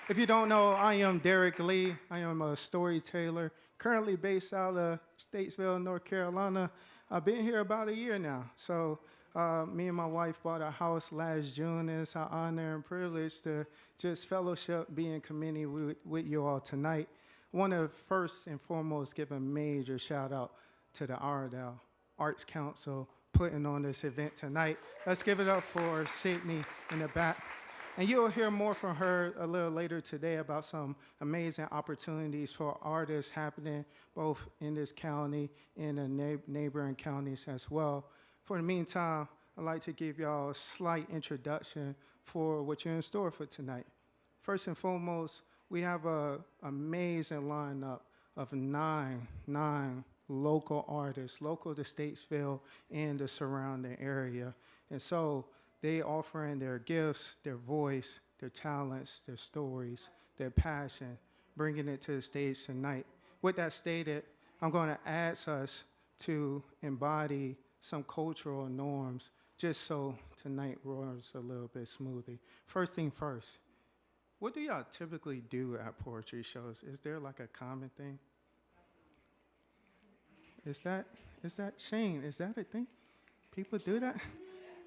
If you don't know, I am Derek Lee. I am a storyteller, currently based out of Statesville, North Carolina. I've been here about a year now. So me and my wife bought a house last June, and it's an honor and privilege to just fellowship, be in community with you all tonight. I want to first and foremost give a major shout out to the Iredell Arts Council putting on this event tonight. Let's give it up for Sydney in the back. And you'll hear more from her a little later today about some amazing opportunities for artists happening both in this county and the neighboring counties as well. For the meantime, I'd like to give y'all a slight introduction for what you're in store for tonight. First and foremost, we have an amazing lineup of nine local artists, local to Statesville and the surrounding area. And so they offering their gifts, their voice, their talents, their stories, their passion, bringing it to the stage tonight. With that stated, I'm going to ask us to embody some cultural norms just so tonight runs a little bit smoothly. First thing first, what do y'all typically do at poetry shows? Is there like a common thing? Is that Shane? Is that a thing? People do that?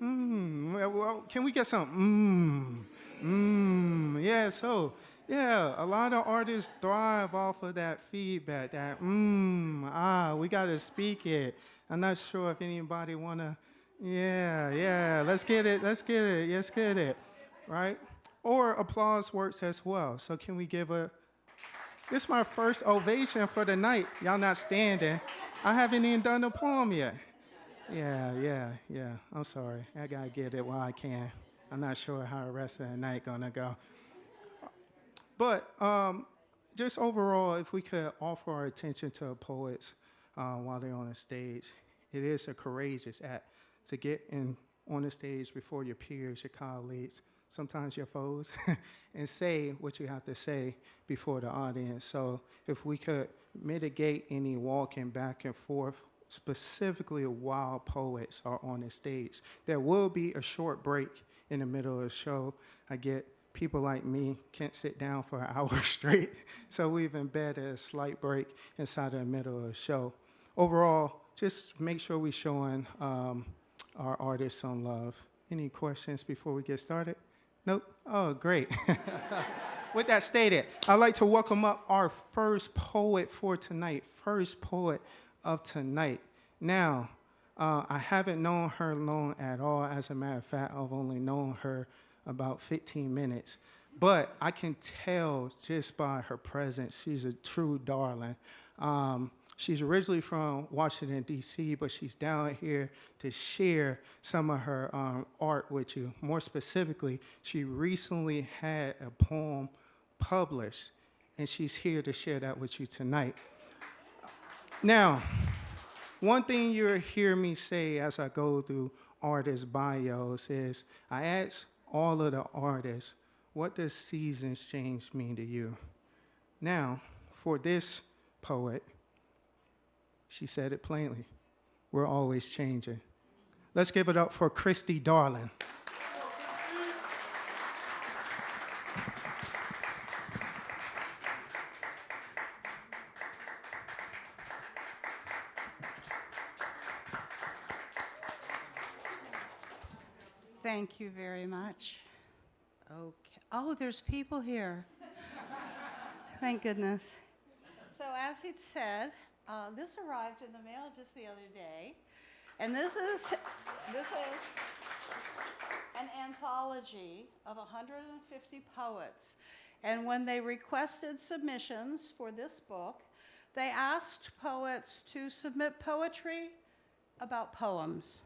Well, can we get some? Yeah, so, yeah, a lot of artists thrive off of that feedback, that we got to speak it. I'm not sure if anybody want to, yeah, let's get it, right? Or applause works as well. So can we give this is my first ovation for the night. Y'all not standing. I haven't even done the poem yet. Yeah. I'm sorry. I got to get it while I can. I'm not sure how the rest of the night going to go. But just overall, if we could offer our attention to poets while they're on the stage, it is a courageous act to get on the stage before your peers, your colleagues, sometimes your foes, and say what you have to say before the audience. So if we could mitigate any walking back and forth, specifically while poets are on the stage. There will be a short break in the middle of the show. I get people like me can't sit down for an hour straight, so we've embedded a slight break inside of the middle of the show. Overall, just make sure we're showing our artists some love. Any questions before we get started? Nope? Oh, great. With that stated, I'd like to welcome up our first poet for tonight, first poet of tonight. Now, I haven't known her long at all. As a matter of fact, I've only known her about 15 minutes. But I can tell just by her presence, she's a true darling. She's originally from Washington, D.C., but she's down here to share some of her art with you. More specifically, she recently had a poem published, and she's here to share that with you tonight. Now, one thing you'll hear me say as I go through artist bios is I ask all of the artists, what does seasons change mean to you? Now, for this poet, she said it plainly. We're always changing. Let's give it up for Christy Darling. Thank you very much. Okay. Oh, there's people here. Thank goodness. So as he said, this arrived in the mail just the other day, and this is an anthology of 150 poets. And when they requested submissions for this book, they asked poets to submit poetry about poems.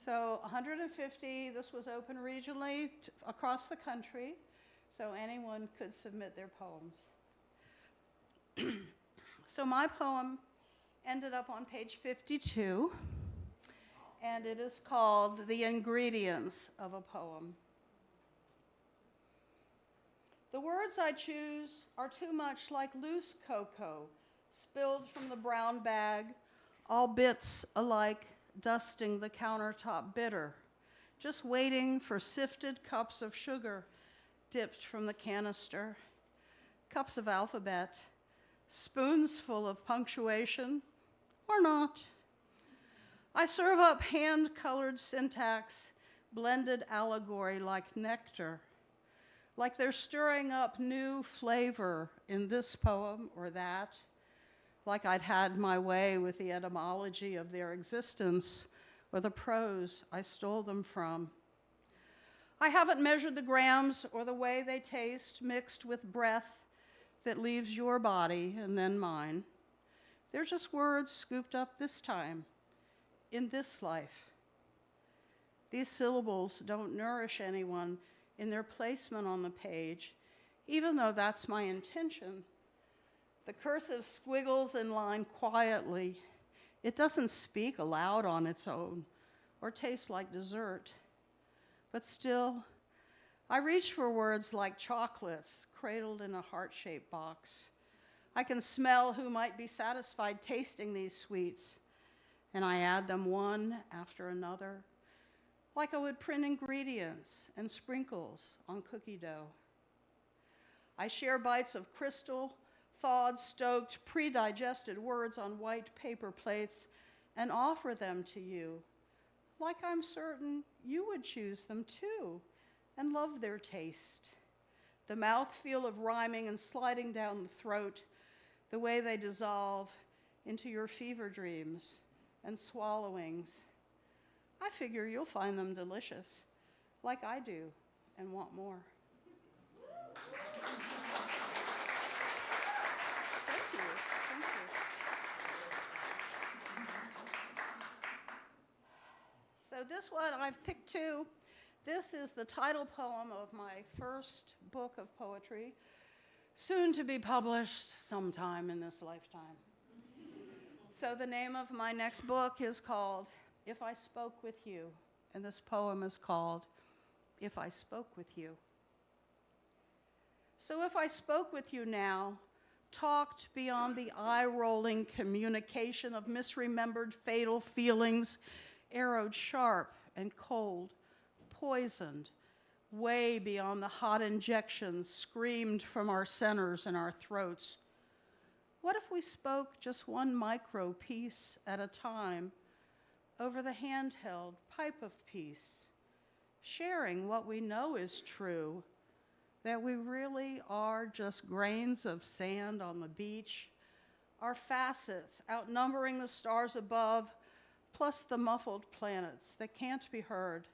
So 150, this was open regionally across the country, so anyone could submit their poems. So my poem ended up on page 52, and it is called The Ingredients of a Poem. The words I choose are too much like loose cocoa, spilled from the brown bag, all bits alike, dusting the countertop bitter, just waiting for sifted cups of sugar dipped from the canister, cups of alphabet, spoons full of punctuation, or not. I serve up hand-colored syntax, blended allegory like nectar, like they're stirring up new flavor in this poem or that, like I'd had my way with the etymology of their existence or the prose I stole them from. I haven't measured the grams or the way they taste mixed with breath that leaves your body and then mine. They're just words scooped up this time, in this life. These syllables don't nourish anyone in their placement on the page, even though that's my intention. The cursive squiggles in line quietly. It doesn't speak aloud on its own or taste like dessert. But still, I reach for words like chocolates cradled in a heart-shaped box. I can smell who might be satisfied tasting these sweets, and I add them one after another, like I would print ingredients and sprinkles on cookie dough. I share bites of crystal, thawed, stoked, pre-digested words on white paper plates and offer them to you, like I'm certain you would choose them too and love their taste. The mouthfeel of rhyming and sliding down the throat, the way they dissolve into your fever dreams and swallowings. I figure you'll find them delicious, like I do, and want more. Thank you. Thank you. So this one, I've picked two. This is the title poem of my first book of poetry, soon to be published sometime in this lifetime. So the name of my next book is called If I Spoke With You, and this poem is called If I Spoke With You. So if I spoke with you now, talked beyond the eye-rolling communication of misremembered fatal feelings, arrowed sharp and cold, poisoned, way beyond the hot injections screamed from our centers and our throats. What if we spoke just one micro piece at a time over the handheld pipe of peace, sharing what we know is true, that we really are just grains of sand on the beach, our facets outnumbering the stars above, plus the muffled planets that can't be heard,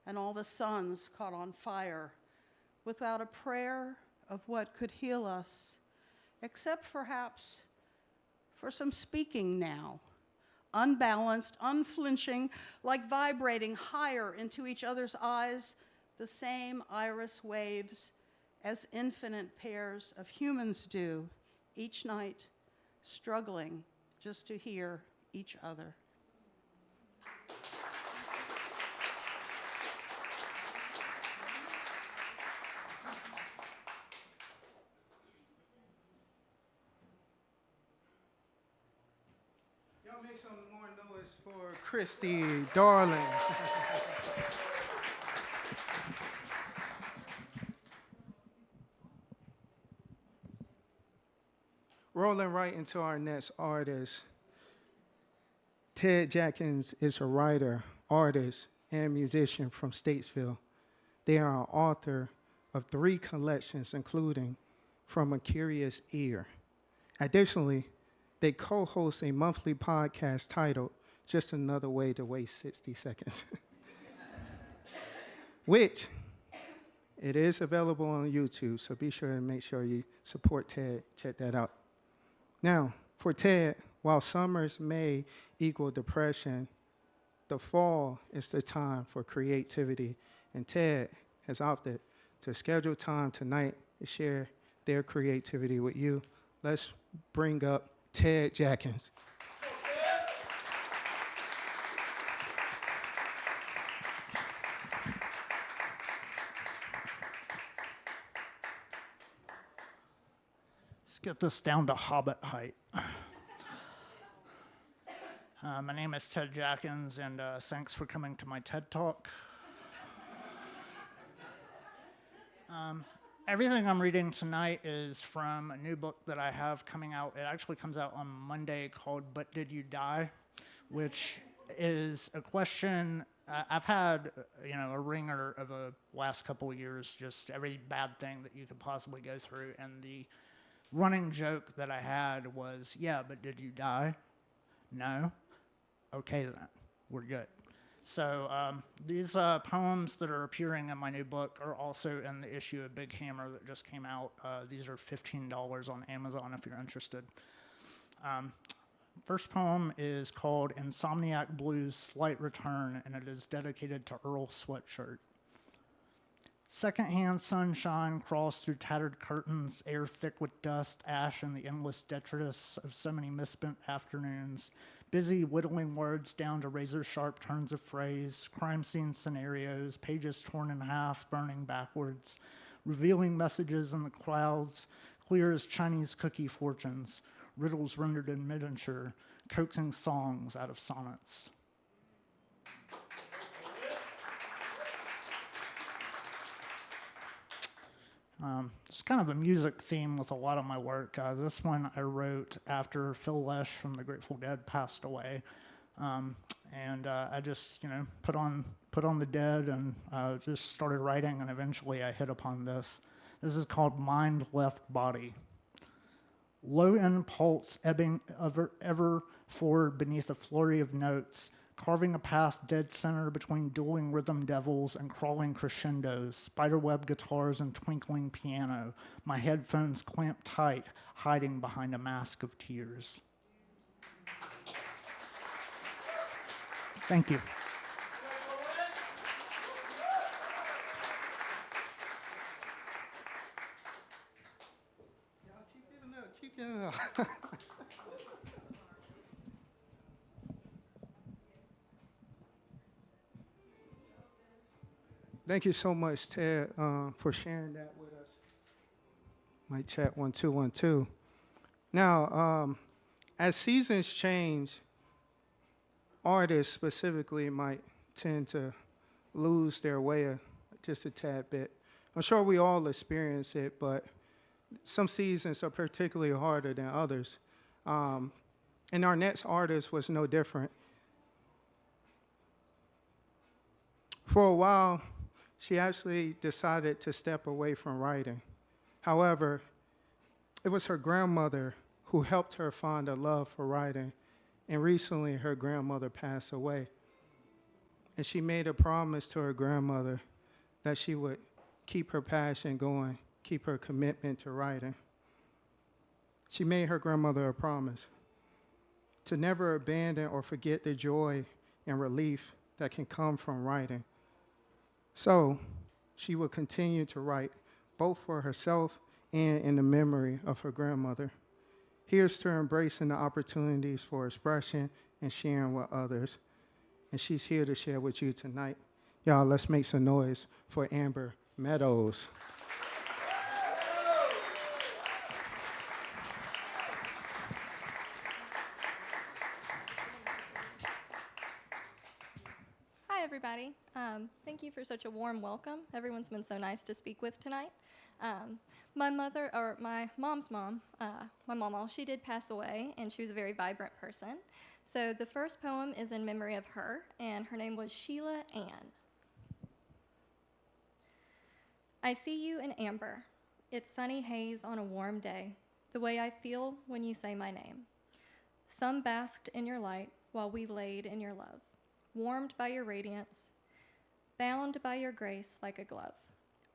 and all the suns caught on fire, without a prayer of what could heal us, except perhaps for some speaking now, unbalanced, unflinching, like vibrating higher into each other's eyes, the same iris waves as infinite pairs of humans do each night, struggling just to hear each other. Y'all make some more noise for Christy, darling. Rolling right into our next artist. Ted Jackins is a writer, artist, and musician from Statesville. They are an author of 3 collections, including From a Curious Ear. Additionally, they co-host a monthly podcast titled Just Another Way to Waste 60 Seconds, which it is available on YouTube, so be sure and make sure you support Ted. Check that out. Now, for Ted, while summers may equal depression, the fall is the time for creativity, and Ted has opted to schedule time tonight to share their creativity with you. Let's bring up Ted Jackins. Let's get this down to hobbit height. My name is Ted Jackins, and thanks for coming to my TED Talk. Everything I'm reading tonight is from a new book that I have coming out. It actually comes out on Monday called But Did You Die? Which is a question. I've had, a ringer of a last couple of years, just every bad thing that you could possibly go through. And the running joke that I had was, yeah, but did you die? No? Okay then, we're good. So these poems that are appearing in my new book are also in the issue of Big Hammer that just came out. These are $15 on Amazon if you're interested. First poem is called Insomniac Blues Slight Return, and it is dedicated to Earl Sweatshirt. Secondhand sunshine crawls through tattered curtains, air thick with dust, ash, and the endless detritus of so many misspent afternoons. Busy whittling words down to razor-sharp turns of phrase, crime scene scenarios, pages torn in half, burning backwards, revealing messages in the clouds, clear as Chinese cookie fortunes, riddles rendered in miniature, coaxing songs out of sonnets. It's kind of a music theme with a lot of my work. This one I wrote after Phil Lesh from the Grateful Dead passed away, and I just put on the Dead and just started writing, and eventually I hit upon this. This is called Mind Left Body. Low impulse ebbing ever forward beneath a flurry of notes, carving a path dead center between dueling rhythm devils and crawling crescendos, spiderweb guitars and twinkling piano, my headphones clamped tight, hiding behind a mask of tears. Thank you. Keep giving up. Thank you so much, Ted, for sharing that with us. Mic check 1 2 1 2. Now, as seasons change, artists specifically might tend to lose their way just a tad bit. I'm sure we all experience it, but some seasons are particularly harder than others. And our next artist was no different. For a while, she actually decided to step away from writing. However, it was her grandmother who helped her find a love for writing. And recently, her grandmother passed away. And she made a promise to her grandmother that she would keep her passion going, keep her commitment to writing. She made her grandmother a promise to never abandon or forget the joy and relief that can come from writing. So she would continue to write, both for herself and in the memory of her grandmother. Here's to embracing the opportunities for expression and sharing with others. And she's here to share with you tonight. Y'all, let's make some noise for Amber Meadows. Hi, everybody. Thank you for such a warm welcome. Everyone's been so nice to speak with tonight. My mom's mom, my mama, she did pass away, and she was a very vibrant person. So the first poem is in memory of her, and her name was Sheila Ann. I see you in amber. It's sunny haze on a warm day, the way I feel when you say my name. Some basked in your light while we laid in your love, warmed by your radiance, bound by your grace like a glove,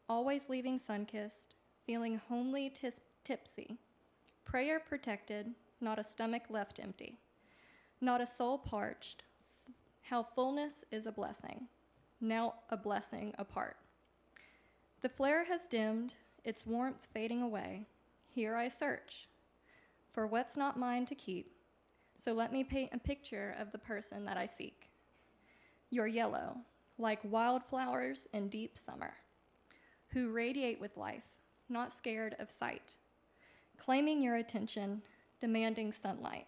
always leaving sun-kissed, feeling homely tipsy, prayer protected, not a stomach left empty, not a soul parched, how fullness is a blessing, now a blessing apart. The flare has dimmed, its warmth fading away. Here I search for what's not mine to keep, so let me paint a picture of the person that I seek. You're yellow, like wildflowers in deep summer, who radiate with life, not scared of sight, claiming your attention, demanding sunlight,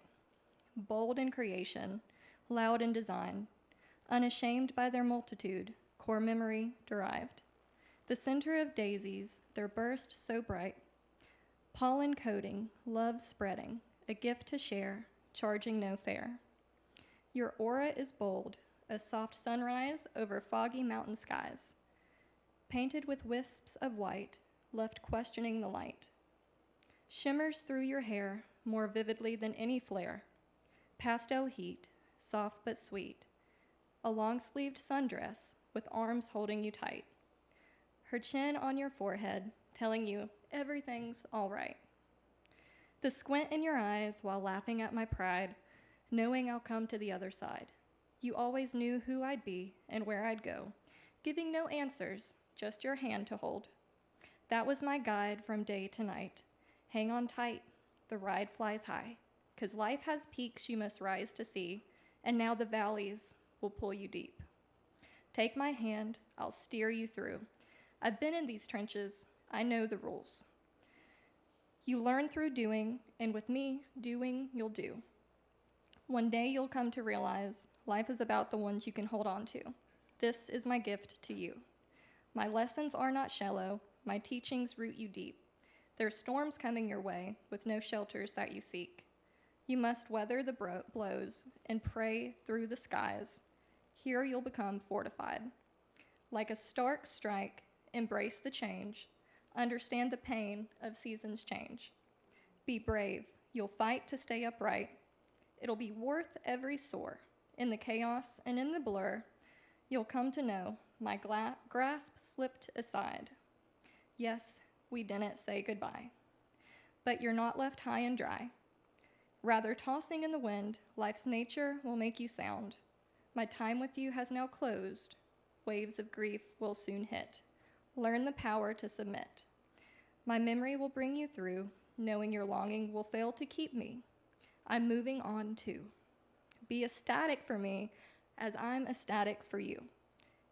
bold in creation, loud in design, unashamed by their multitude, core memory derived, The center of daisies, their burst so bright. Pollen coating, love spreading, a gift to share, charging no fare. Your aura is bold, a soft sunrise over foggy mountain skies. Painted with wisps of white, left questioning the light. Shimmers through your hair more vividly than any flare. Pastel heat, soft but sweet. A long-sleeved sundress with arms holding you tight. Her chin on your forehead, telling you everything's all right. The squint in your eyes while laughing at my pride, knowing I'll come to the other side. You always knew who I'd be and where I'd go, giving no answers, just your hand to hold. That was my guide from day to night. Hang on tight, the ride flies high, 'cause life has peaks you must rise to see, and now the valleys will pull you deep. Take my hand, I'll steer you through. I've been in these trenches, I know the rules. You learn through doing, and with me, doing you'll do. One day you'll come to realize life is about the ones you can hold on to. This is my gift to you. My lessons are not shallow, my teachings root you deep. There's storms coming your way with no shelters that you seek. You must weather the blows and pray through the skies. Here you'll become fortified. Like a stark strike, embrace the change. Understand the pain of seasons change. Be brave, you'll fight to stay upright. It'll be worth every sore. In the chaos and in the blur, you'll come to know my grasp slipped aside. Yes, we didn't say goodbye. But you're not left high and dry. Rather tossing in the wind, life's nature will make you sound. My time with you has now closed. Waves of grief will soon hit. Learn the power to submit. My memory will bring you through, knowing your longing will fail to keep me. I'm moving on too. Be ecstatic for me as I'm ecstatic for you.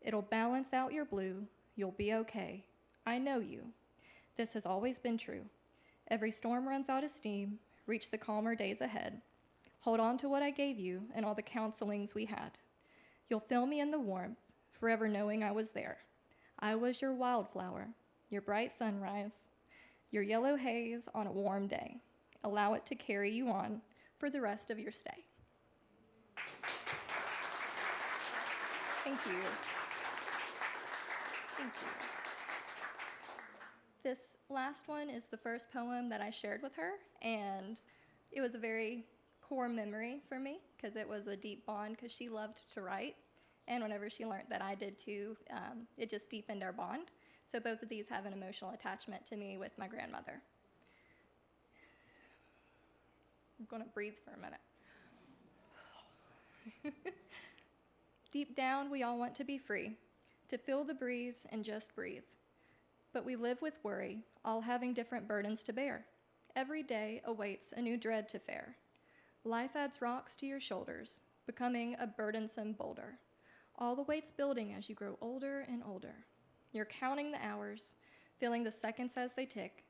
It'll balance out your blue. You'll be okay. I know you. This has always been true. Every storm runs out of steam. Reach the calmer days ahead. Hold on to what I gave you and all the counselings we had. You'll feel me in the warmth, forever knowing I was there. I was your wildflower, your bright sunrise, your yellow haze on a warm day. Allow it to carry you on for the rest of your stay. Thank you. Thank you. This last one is the first poem that I shared with her, and it was a very core memory for me because it was a deep bond because she loved to write, and whenever she learned that I did too, it just deepened our bond. So both of these have an emotional attachment to me with my grandmother. I'm going to breathe for a minute. Deep down, we all want to be free, to feel the breeze and just breathe. But we live with worry, all having different burdens to bear. Every day awaits a new dread to fare. Life adds rocks to your shoulders, becoming a burdensome boulder. All the weight's building as you grow older and older. You're counting the hours, feeling the seconds as they tick.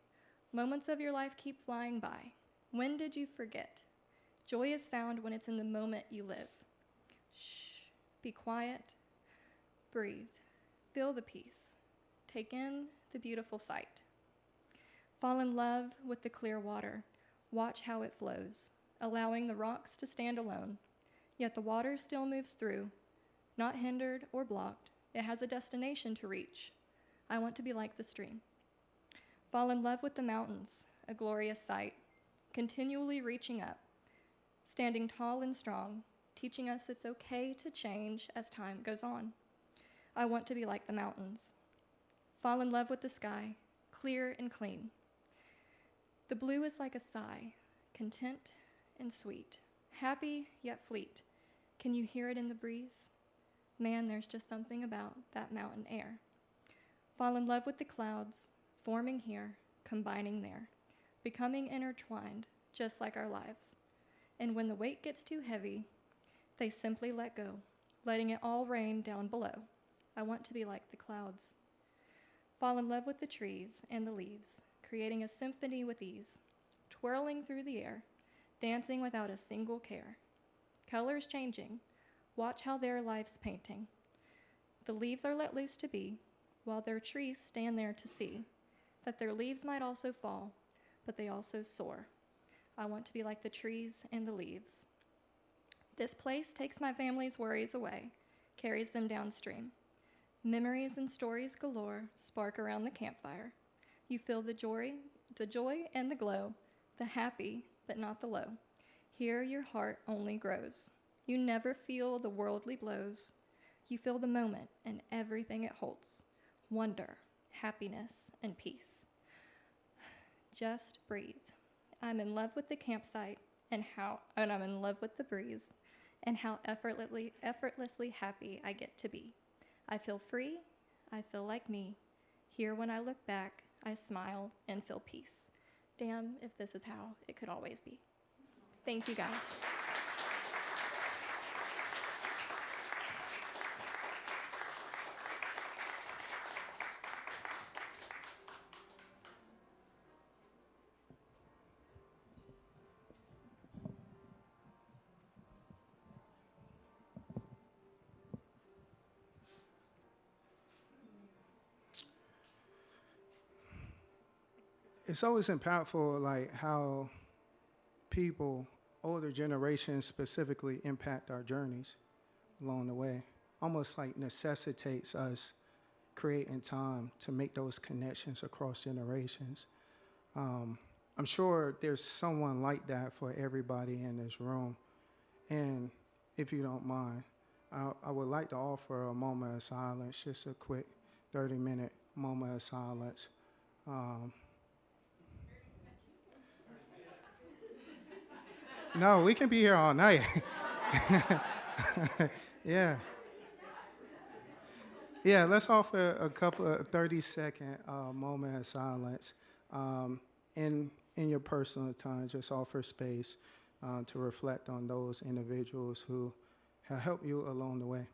Moments of your life keep flying by. When did you forget? Joy is found when it's in the moment you live. Shh, be quiet, breathe, feel the peace. Take in the beautiful sight. Fall in love with the clear water. Watch how it flows, allowing the rocks to stand alone. Yet the water still moves through, not hindered or blocked. It has a destination to reach. I want to be like the stream. Fall in love with the mountains, a glorious sight, continually reaching up, standing tall and strong, teaching us it's okay to change as time goes on. I want to be like the mountains. Fall in love with the sky, clear and clean. The blue is like a sigh, content and sweet, happy yet fleet. Can you hear it in the breeze? Man, there's just something about that mountain air. Fall in love with the clouds, forming here, combining there, becoming intertwined, just like our lives. And when the weight gets too heavy, they simply let go, letting it all rain down below. I want to be like the clouds. Fall in love with the trees and the leaves, creating a symphony with ease, twirling through the air, dancing without a single care. Colors changing, watch how their life's painting. The leaves are let loose to be, while their trees stand there to see, that their leaves might also fall, but they also soar. I want to be like the trees and the leaves. This place takes my family's worries away, carries them downstream. Memories and stories galore spark around the campfire. You feel the joy and the glow, the happy but not the low. Here your heart only grows. You never feel the worldly blows. You feel the moment and everything it holds. Wonder, happiness, and peace. Just breathe. I'm in love with the campsite and I'm in love with the breeze and how effortlessly happy I get to be. I feel free. I feel like me. Here when I look back, I smile and feel peace. Damn, if this is how it could always be. Thank you, guys. It's always impactful, like how people, older generations specifically, impact our journeys along the way. Almost like necessitates us creating time to make those connections across generations. I'm sure there's someone like that for everybody in this room. And if you don't mind, I would like to offer a moment of silence, just a quick 30-minute moment of silence. No, we can be here all night. Yeah. Yeah, let's offer a couple of 30-second moment of silence. In your personal time, just offer space to reflect on those individuals who have helped you along the way.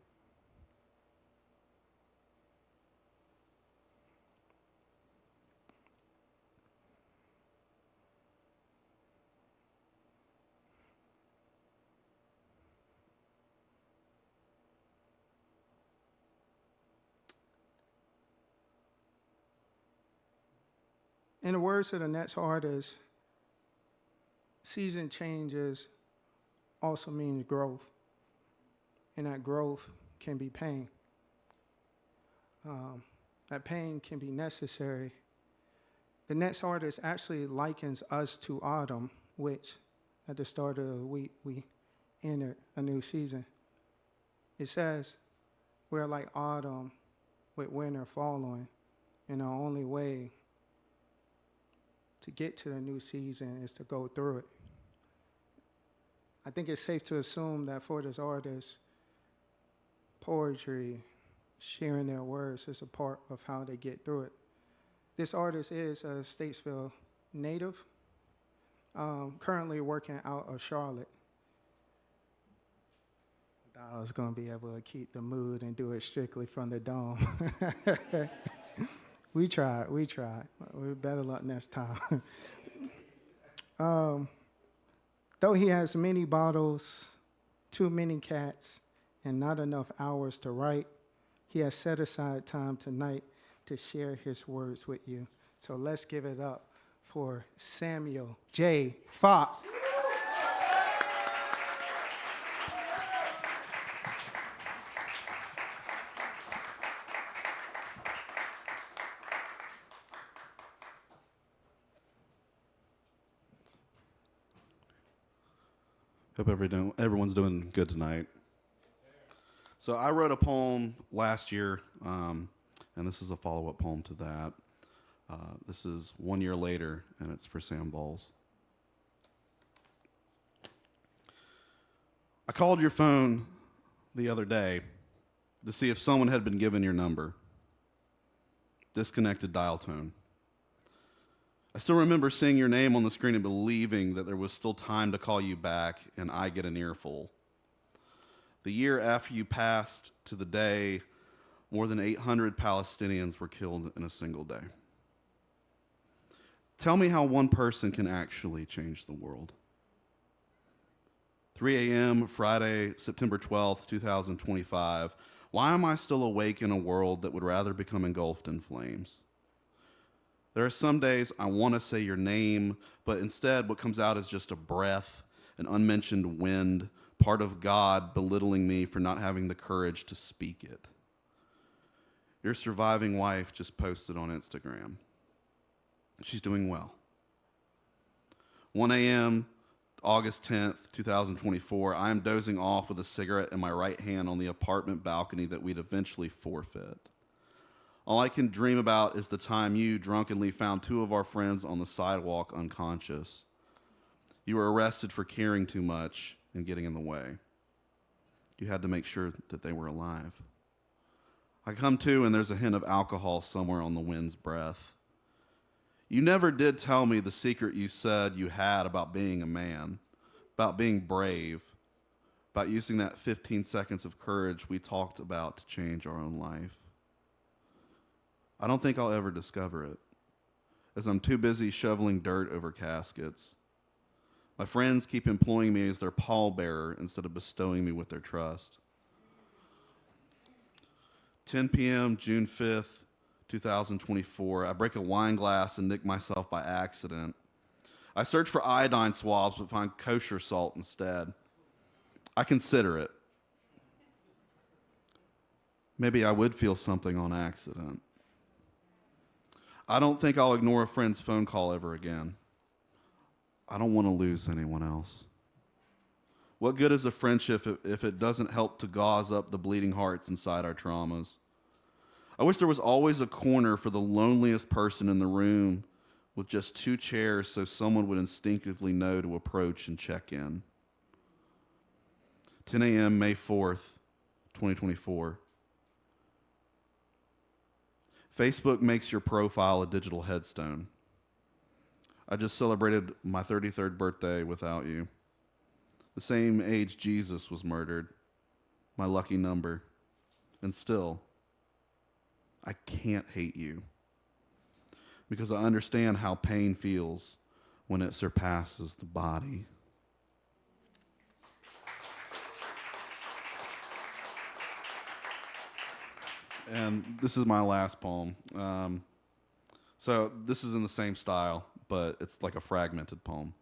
In the words of the next artist, season changes also means growth, and that growth can be pain. That pain can be necessary. The next artist actually likens us to autumn, which at the start of the week we entered a new season. It says we're like autumn with winter following, and the only way to get to the new season is to go through it. I think it's safe to assume that for this artist, poetry, sharing their words is a part of how they get through it. This artist is a Statesville native, currently working out of Charlotte. I was going to be able to keep the mood and do it strictly from the dome. We tried. We're better luck next time. Though he has many bottles, too many cats, and not enough hours to write, he has set aside time tonight to share his words with you. So let's give it up for Samuel J. Fox. Hope everyone's doing good tonight. So I wrote a poem last year, and this is a follow-up poem to that. This is 1 year later, and it's for Sam Bowles. I called your phone the other day to see if someone had been given your number. Disconnected dial tone. I still remember seeing your name on the screen and believing that there was still time to call you back and I get an earful. The year after you passed to the day, more than 800 Palestinians were killed in a single day. Tell me how one person can actually change the world. 3 a.m. Friday, September 12th, 2025, Why am I still awake in a world that would rather become engulfed in flames? There are some days I want to say your name, but instead what comes out is just a breath, an unmentioned wind, part of God belittling me for not having the courage to speak it. Your surviving wife just posted on Instagram. She's doing well. 1 a.m., August 10th, 2024, I am dozing off with a cigarette in my right hand on the apartment balcony that we'd eventually forfeit. All I can dream about is the time you drunkenly found 2 of our friends on the sidewalk unconscious. You were arrested for caring too much and getting in the way. You had to make sure that they were alive. I come to and there's a hint of alcohol somewhere on the wind's breath. You never did tell me the secret you said you had about being a man, about being brave, about using that 15 seconds of courage we talked about to change our own life. I don't think I'll ever discover it, as I'm too busy shoveling dirt over caskets. My friends keep employing me as their pallbearer instead of bestowing me with their trust. 10 p.m., June 5th, 2024, I break a wine glass and nick myself by accident. I search for iodine swabs but find kosher salt instead. I consider it. Maybe I would feel something on accident. I don't think I'll ignore a friend's phone call ever again. I don't want to lose anyone else. What good is a friendship if it doesn't help to gauze up the bleeding hearts inside our traumas? I wish there was always a corner for the loneliest person in the room with just 2 chairs so someone would instinctively know to approach and check in. 10 a.m., May 4th, 2024. Facebook makes your profile a digital headstone. I just celebrated my 33rd birthday without you. The same age Jesus was murdered. My lucky number. And still, I can't hate you. Because I understand how pain feels when it surpasses the body. And this is my last poem. So this is in the same style, but it's like a fragmented poem.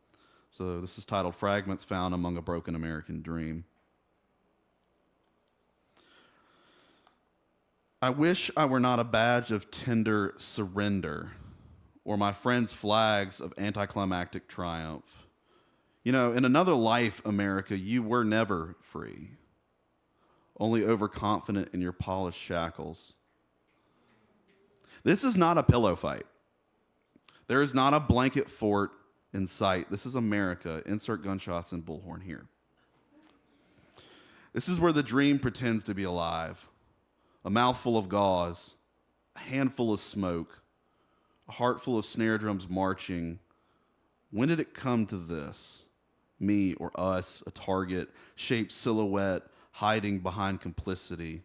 So this is titled Fragments Found Among a Broken American Dream. I wish I were not a badge of tender surrender or my friends' flags of anticlimactic triumph. You know, in another life, America, you were never free, only overconfident in your polished shackles. This is not a pillow fight. There is not a blanket fort in sight. This is America. Insert gunshots and bullhorn here. This is where the dream pretends to be alive. A mouthful of gauze, a handful of smoke, a heart full of snare drums marching. When did it come to this? Me or us, a target, shaped silhouette, hiding behind complicity.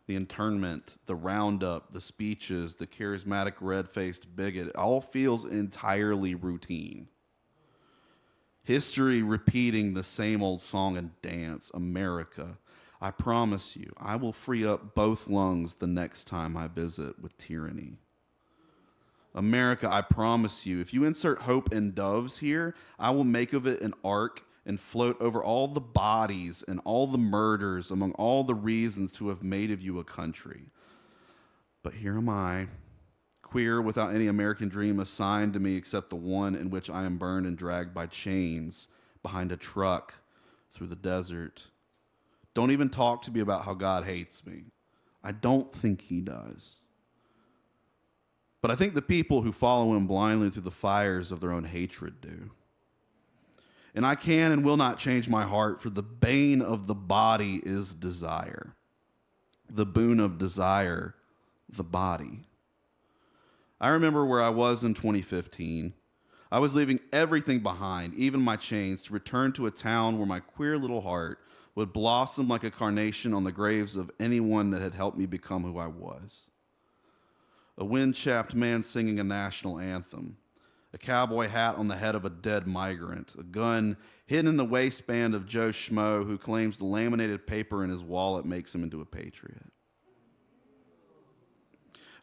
The internment, the roundup, the speeches, the charismatic red-faced bigot, it all feels entirely routine. History repeating the same old song and dance. America, I promise you, I will free up both lungs the next time I visit with tyranny. America, I promise you, if you insert hope and doves here, I will make of it an arc and float over all the bodies and all the murders among all the reasons to have made of you a country. But here am I, queer without any American dream assigned to me except the one in which I am burned and dragged by chains behind a truck through the desert. Don't even talk to me about how God hates me. I don't think he does. But I think the people who follow him blindly through the fires of their own hatred do. And I can and will not change my heart, for the bane of the body is desire. The boon of desire, the body. I remember where I was in 2015. I was leaving everything behind, even my chains, to return to a town where my queer little heart would blossom like a carnation on the graves of anyone that had helped me become who I was. A wind-chapped man singing a national anthem. A cowboy hat on the head of a dead migrant, a gun hidden in the waistband of Joe Schmo who claims the laminated paper in his wallet makes him into a patriot.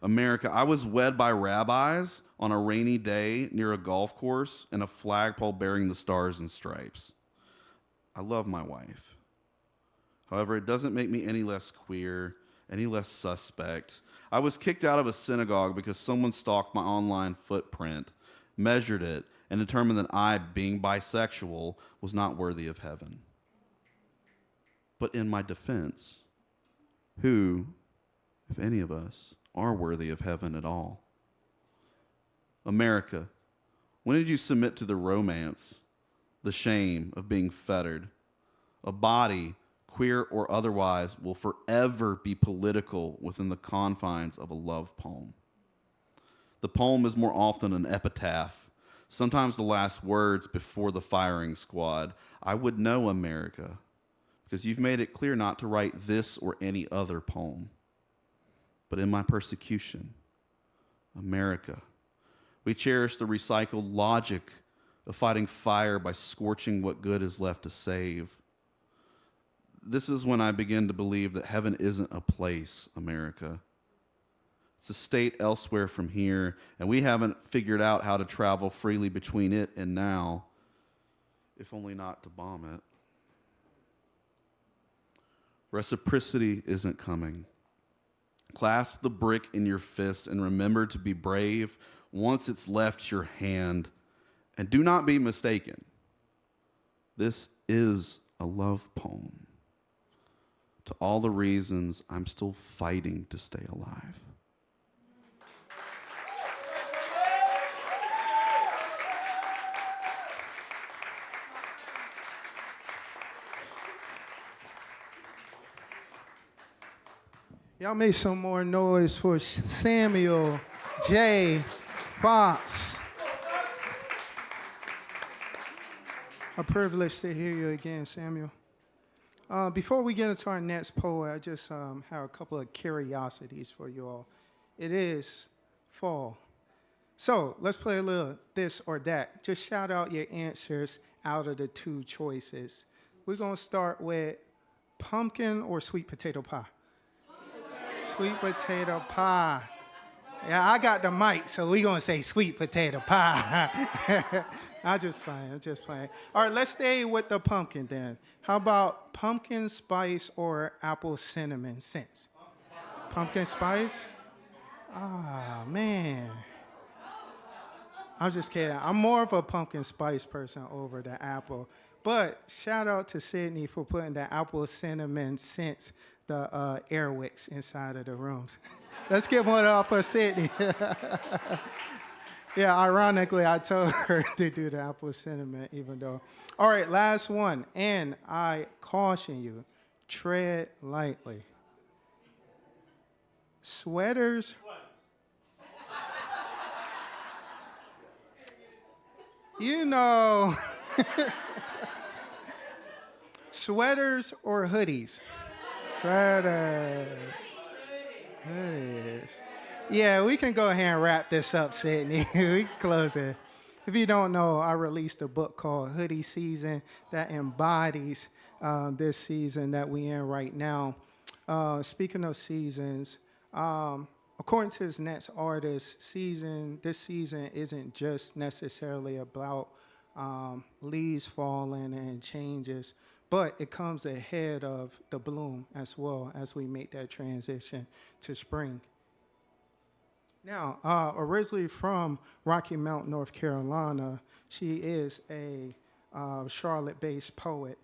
America, I was wed by rabbis on a rainy day near a golf course and a flagpole bearing the stars and stripes. I love my wife. However, it doesn't make me any less queer, any less suspect. I was kicked out of a synagogue because someone stalked my online footprint, measured it, and determined that I, being bisexual, was not worthy of heaven. But in my defense, who, if any of us, are worthy of heaven at all? America, when did you submit to the romance, the shame of being fettered? A body, queer or otherwise, will forever be political within the confines of a love poem. The poem is more often an epitaph, sometimes the last words before the firing squad. I would know, America, because you've made it clear not to write this or any other poem. But in my persecution, America, we cherish the recycled logic of fighting fire by scorching what good is left to save. This is when I begin to believe that heaven isn't a place, America. It's a state elsewhere from here, and we haven't figured out how to travel freely between it and now, if only not to bomb it. Reciprocity isn't coming. Clasp the brick in your fist and remember to be brave once it's left your hand. And do not be mistaken. This is a love poem to all the reasons I'm still fighting to stay alive. Y'all make some more noise for Samuel J. Fox. A privilege to hear you again, Samuel. Before we get into our next poet, I just have a couple of curiosities for you all. It is fall. So let's play a little this or that. Just shout out your answers out of the two choices. We're going to start with pumpkin or sweet potato pie. Sweet potato pie. Yeah, I got the mic, so we're going to say sweet potato pie. I'm just playing. All right, let's stay with the pumpkin then. How about pumpkin spice or apple cinnamon scents? Pumpkin spice? Ah, man. I'm just kidding. I'm more of a pumpkin spice person over the apple. But shout out to Sydney for putting the apple cinnamon scents, the airwicks inside of the rooms. Let's give one up for Sydney. Yeah, ironically, I told her to do the apple cinnamon, even though. All right, last one. And I caution you, tread lightly. Sweaters. You know, sweaters or hoodies? Sweaters. Hoodies. Yeah, we can go ahead and wrap this up, Sydney. We can close it. If you don't know, I released a book called Hoodie Season that embodies this season that we're in right now. Speaking of seasons, according to his next artist, this season isn't just necessarily about leaves falling and changes, but it comes ahead of the bloom as well as we make that transition to spring. Now, originally from Rocky Mount, North Carolina, she is a Charlotte-based poet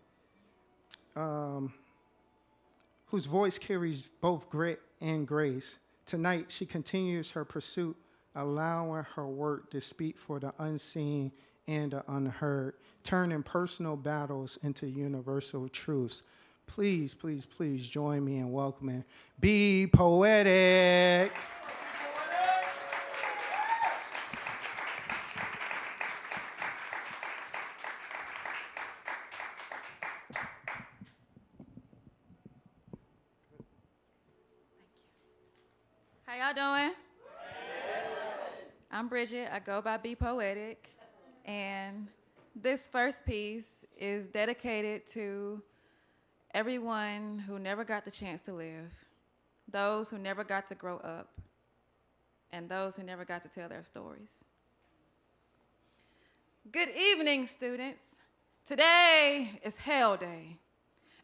whose voice carries both grit and grace. Tonight, she continues her pursuit, allowing her work to speak for the unseen and the unheard, turning personal battles into universal truths. Please, please, please join me in welcoming Be Poetic. How y'all doing? I'm Bridget. I go by Be Poetic. And this first piece is dedicated to everyone who never got the chance to live, those who never got to grow up, and those who never got to tell their stories. Good evening, students. Today is Hell Day,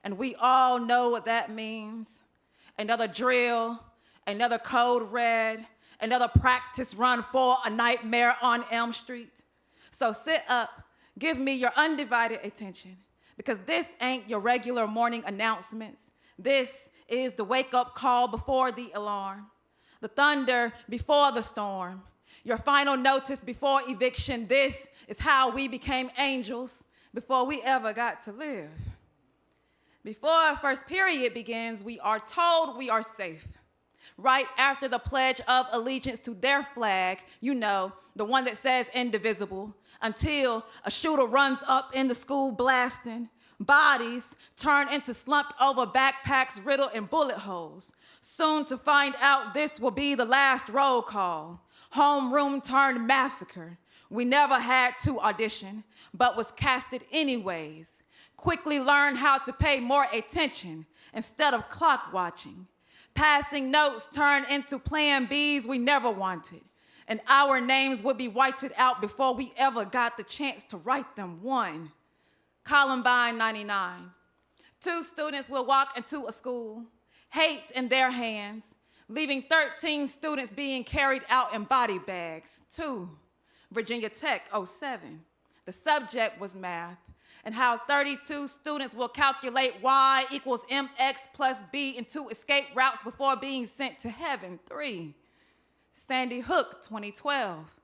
and we all know what that means. Another drill, another code red, another practice run for a nightmare on Elm Street. So sit up, give me your undivided attention, because this ain't your regular morning announcements. This is the wake-up call before the alarm, the thunder before the storm, your final notice before eviction. This is how we became angels before we ever got to live. Before first period begins, we are told we are safe. Right after the Pledge of Allegiance to their flag, you know, the one that says indivisible, until a shooter runs up in the school blasting. Bodies turn into slumped over backpacks riddled in bullet holes. Soon to find out this will be the last roll call. Homeroom turned massacre. We never had to audition, but was casted anyways. Quickly learned how to pay more attention instead of clock watching. Passing notes turned into plan Bs we never wanted, and our names would be whited out before we ever got the chance to write them. One, Columbine 99. 2 students will walk into a school, hate in their hands, leaving 13 students being carried out in body bags. 2, Virginia Tech 07. The subject was math, and how 32 students will calculate y equals mx plus b into escape routes before being sent to heaven. 3, Sandy Hook 2012.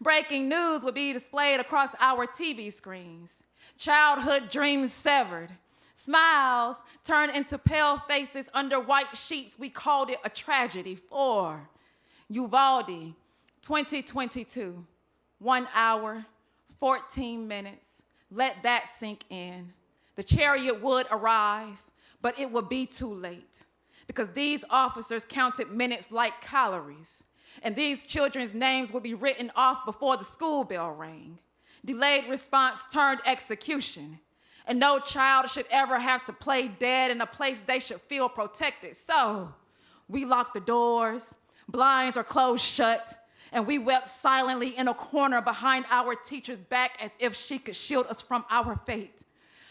Breaking news would be displayed across our TV screens. Childhood dreams severed. Smiles turned into pale faces under white sheets. We called it a tragedy. 4, Uvalde 2022. 1 hour, 14 minutes. Let that sink in. The chariot would arrive, but it would be too late, because these officers counted minutes like calories, and these children's names would be written off before the school bell rang. Delayed response turned execution, and no child should ever have to play dead in a place they should feel protected. So we locked the doors, blinds are closed shut, and we wept silently in a corner behind our teacher's back as if she could shield us from our fate.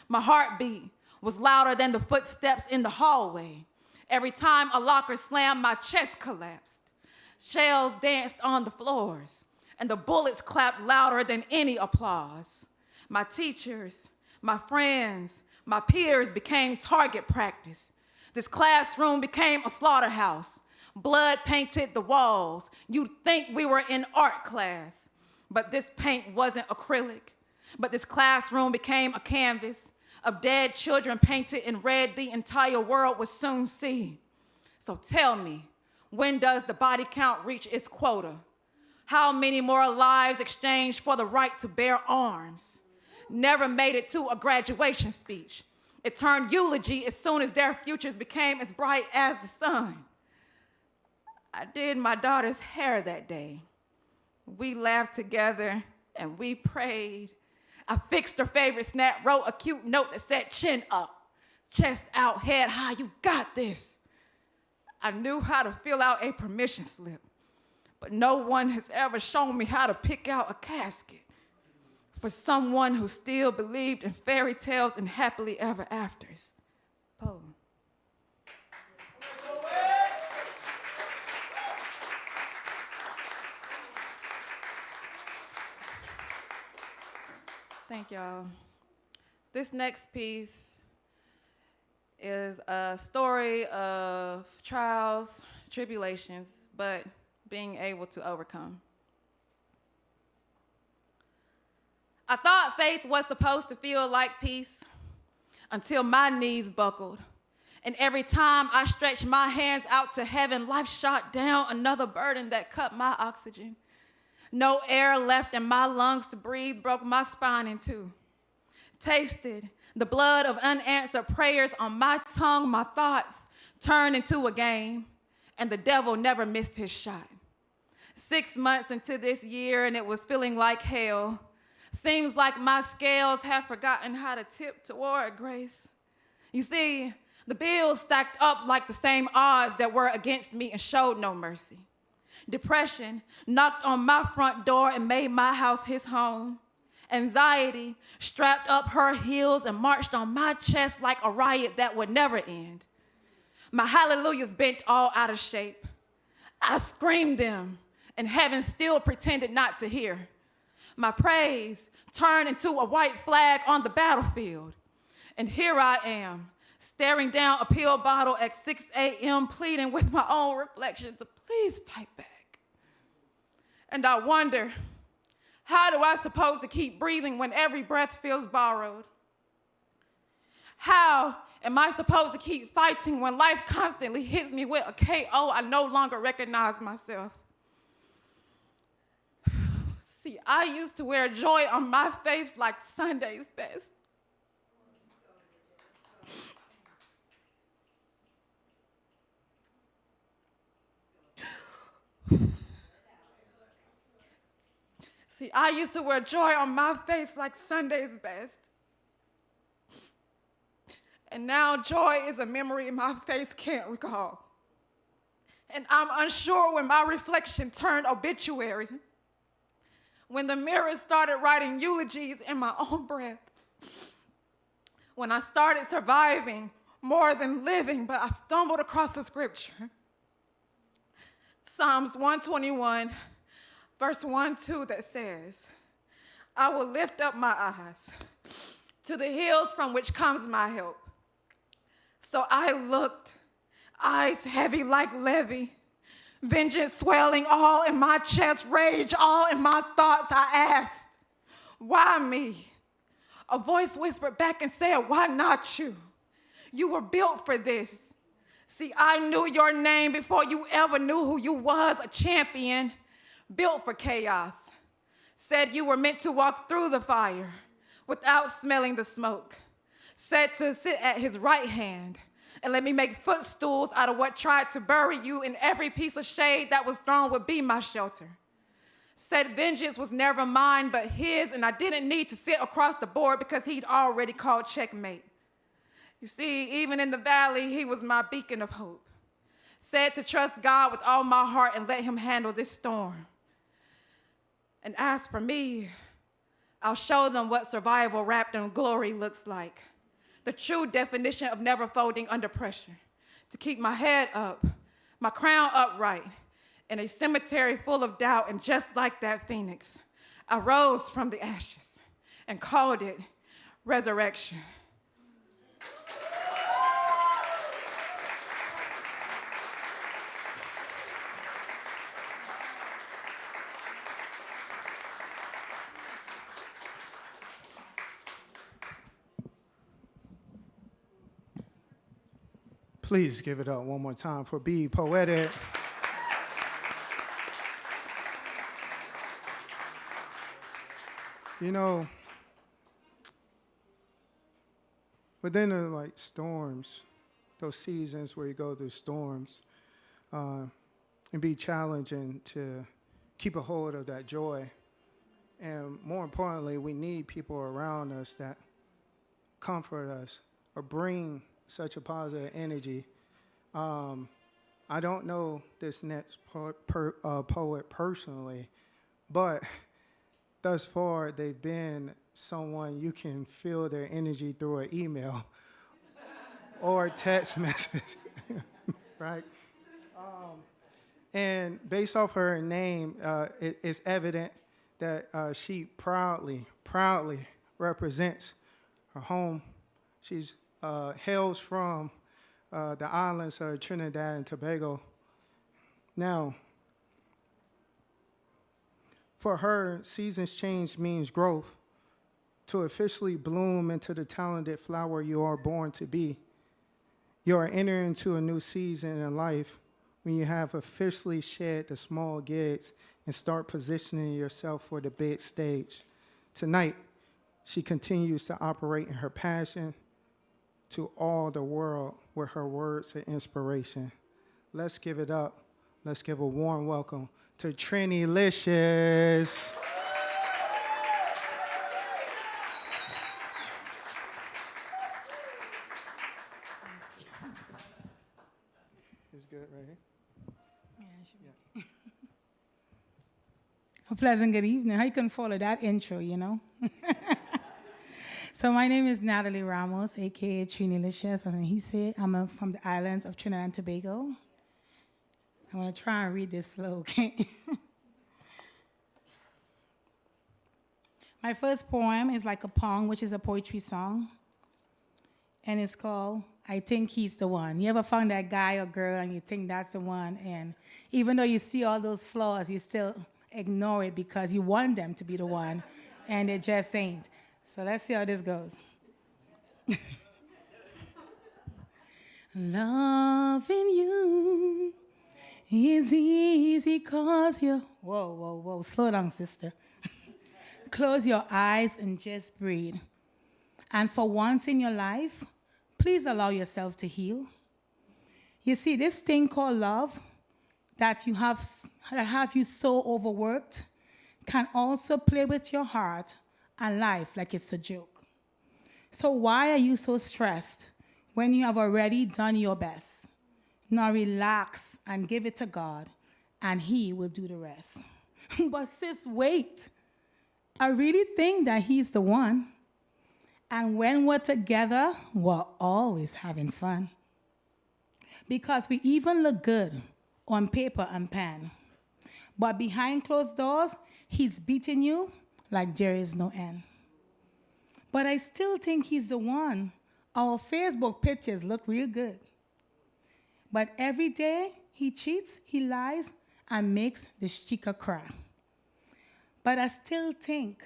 My heartbeat was louder than the footsteps in the hallway. Every time a locker slammed, my chest collapsed. Shells danced on the floors, and the bullets clapped louder than any applause. My teachers, my friends, my peers became target practice. This classroom became a slaughterhouse. Blood painted the walls. You'd think we were in art class, but this paint wasn't acrylic. But this classroom became a canvas of dead children painted in red the entire world would soon see. So tell me, when does the body count reach its quota? How many more lives exchanged for the right to bear arms? Never made it to a graduation speech. It turned eulogy as soon as their futures became as bright as the sun. I did my daughter's hair that day. We laughed together and we prayed. I fixed her favorite snack, wrote a cute note that said, chin up, chest out, head high, you got this. I knew how to fill out a permission slip, but no one has ever shown me how to pick out a casket for someone who still believed in fairy tales and happily ever afters. Poem. Thank y'all. This next piece is a story of trials, tribulations, but being able to overcome. I thought faith was supposed to feel like peace until my knees buckled. And every time I stretched my hands out to heaven, life shot down another burden that cut my oxygen. No air left in my lungs to breathe, broke my spine in two. Tasted the blood of unanswered prayers on my tongue, my thoughts turned into a game, and the devil never missed his shot. 6 months into this year, and it was feeling like hell. Seems like my scales have forgotten how to tip toward grace. You see, the bills stacked up like the same odds that were against me and showed no mercy. Depression knocked on my front door and made my house his home. Anxiety strapped up her heels and marched on my chest like a riot that would never end. My hallelujahs bent all out of shape. I screamed them, and heaven still pretended not to hear. My praise turned into a white flag on the battlefield. And here I am, staring down a pill bottle at 6 a.m., pleading with my own reflection to please fight back. And I wonder, how do I supposed to keep breathing when every breath feels borrowed? How am I supposed to keep fighting when life constantly hits me with a KO? I no longer recognize myself. See, I used to wear joy on my face like Sunday's best. See, I used to wear joy on my face like Sunday's best. And now joy is a memory my face can't recall. And I'm unsure when my reflection turned obituary. When the mirror started writing eulogies in my own breath. When I started surviving more than living, but I stumbled across a scripture. Psalms 121, verse 1-2 that says, I will lift up my eyes to the hills from which comes my help. So I looked, eyes heavy like levee, vengeance swelling all in my chest, rage all in my thoughts. I asked, why me? A voice whispered back and said, why not you? You were built for this. See, I knew your name before you ever knew who you was, a champion, built for chaos. Said you were meant to walk through the fire without smelling the smoke. Said to sit at his right hand and let me make footstools out of what tried to bury you, in every piece of shade that was thrown would be my shelter. Said vengeance was never mine but his, and I didn't need to sit across the board because he'd already called checkmate. You see, even in the valley, he was my beacon of hope. Said to trust God with all my heart and let him handle this storm. And as for me, I'll show them what survival wrapped in glory looks like. The true definition of never folding under pressure. To keep my head up, my crown upright, in a cemetery full of doubt, and just like that phoenix, I rose from the ashes and called it resurrection. Please give it up one more time for Be Poetic. You know, within the storms, those seasons where you go through storms, and be challenging to keep a hold of that joy. And more importantly, we need people around us that comfort us or bring such a positive energy. I don't know this next poet personally, but thus far they've been someone you can feel their energy through an email or a text message, right? And based off her name, it's evident that she proudly represents her home. She's hails from the islands of Trinidad and Tobago. Now, for her, seasons change means growth. To officially bloom into the talented flower you are born to be. You are entering into a new season in life when you have officially shed the small gigs and start positioning yourself for the big stage. Tonight, she continues to operate in her passion to all the world with her words of inspiration. Let's give it up. Let's give a warm welcome to Trinilicious. It's good right here. Yeah, it should be. A pleasant good evening. How you can follow that intro, you know? So my name is Natalie Ramos, a.k.a. Trinilicious. And he said I'm from the islands of Trinidad and Tobago. I want to try and read this slow, okay? My first poem is like a poem, which is a poetry song. And it's called I Think He's the One. You ever found that guy or girl and you think that's the one, and even though you see all those flaws, you still ignore it because you want them to be the one, and it just ain't. So let's see how this goes. Loving you is easy cause you, whoa, slow down, sister. Close your eyes and just breathe. And for once in your life, please allow yourself to heal. You see, this thing called love that have you so overworked can also play with your heart and life like it's a joke. So why are you so stressed when you have already done your best? Now relax and give it to God, and He will do the rest. But sis, wait. I really think that He's the one. And when we're together, we're always having fun. Because we even look good on paper and pen. But behind closed doors, He's beating you like there is no end. But I still think He's the one. Our Facebook pictures look real good. But every day, He cheats, He lies, and makes the chica cry. But I still think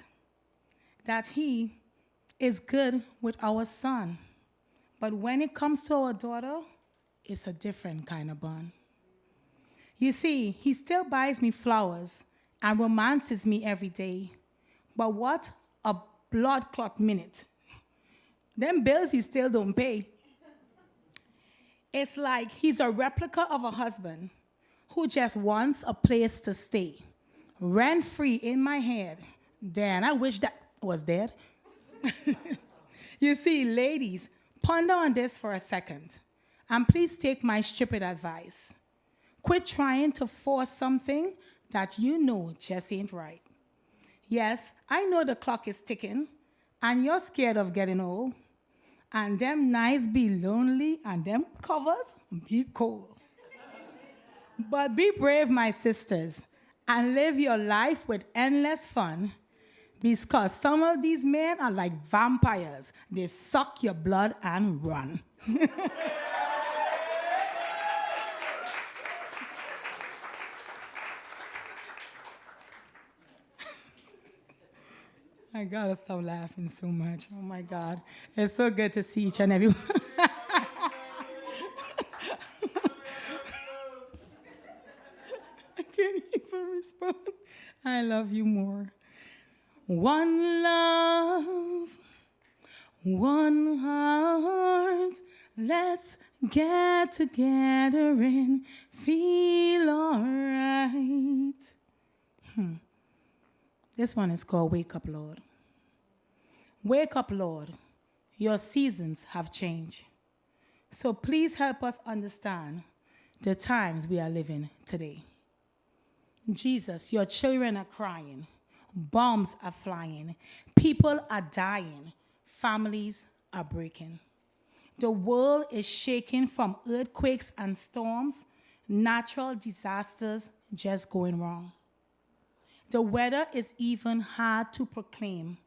that He is good with our son. But when it comes to our daughter, it's a different kind of bond. You see, He still buys me flowers and romances me every day. But what a blood clot minute. Them bills He still don't pay. It's like He's a replica of a husband who just wants a place to stay. Rent-free in my head. Dan, I wish that was dead. You see, ladies, ponder on this for a second. And please take my stupid advice. Quit trying to force something that you know just ain't right. Yes, I know the clock is ticking, and you're scared of getting old. And them nights be lonely, and them covers be cold. But be brave, my sisters, and live your life with endless fun. Because some of these men are like vampires. They suck your blood and run. I gotta stop laughing so much. Oh my God. It's so good to see each and every one. I can't even respond. I love you more. One love, one heart, let's get together and feel alright. This one is called Wake Up, Lord. Wake up, Lord. Your seasons have changed. So please help us understand the times we are living today. Jesus, your children are crying. Bombs are flying. People are dying. Families are breaking. The world is shaking from earthquakes and storms, natural disasters just going wrong. The weather is even hard to proclaim.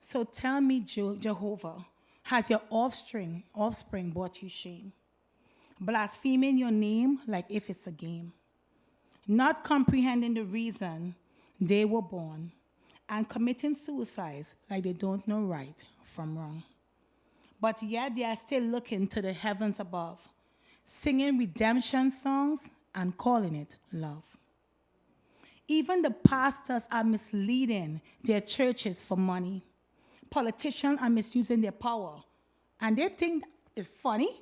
So tell me, Jehovah, has your offspring brought you shame? Blaspheming your name like if it's a game. Not comprehending the reason they were born, and committing suicides like they don't know right from wrong. But yet they are still looking to the heavens above, singing redemption songs and calling it love. Even the pastors are misleading their churches for money. Politicians are misusing their power, and they think it's funny.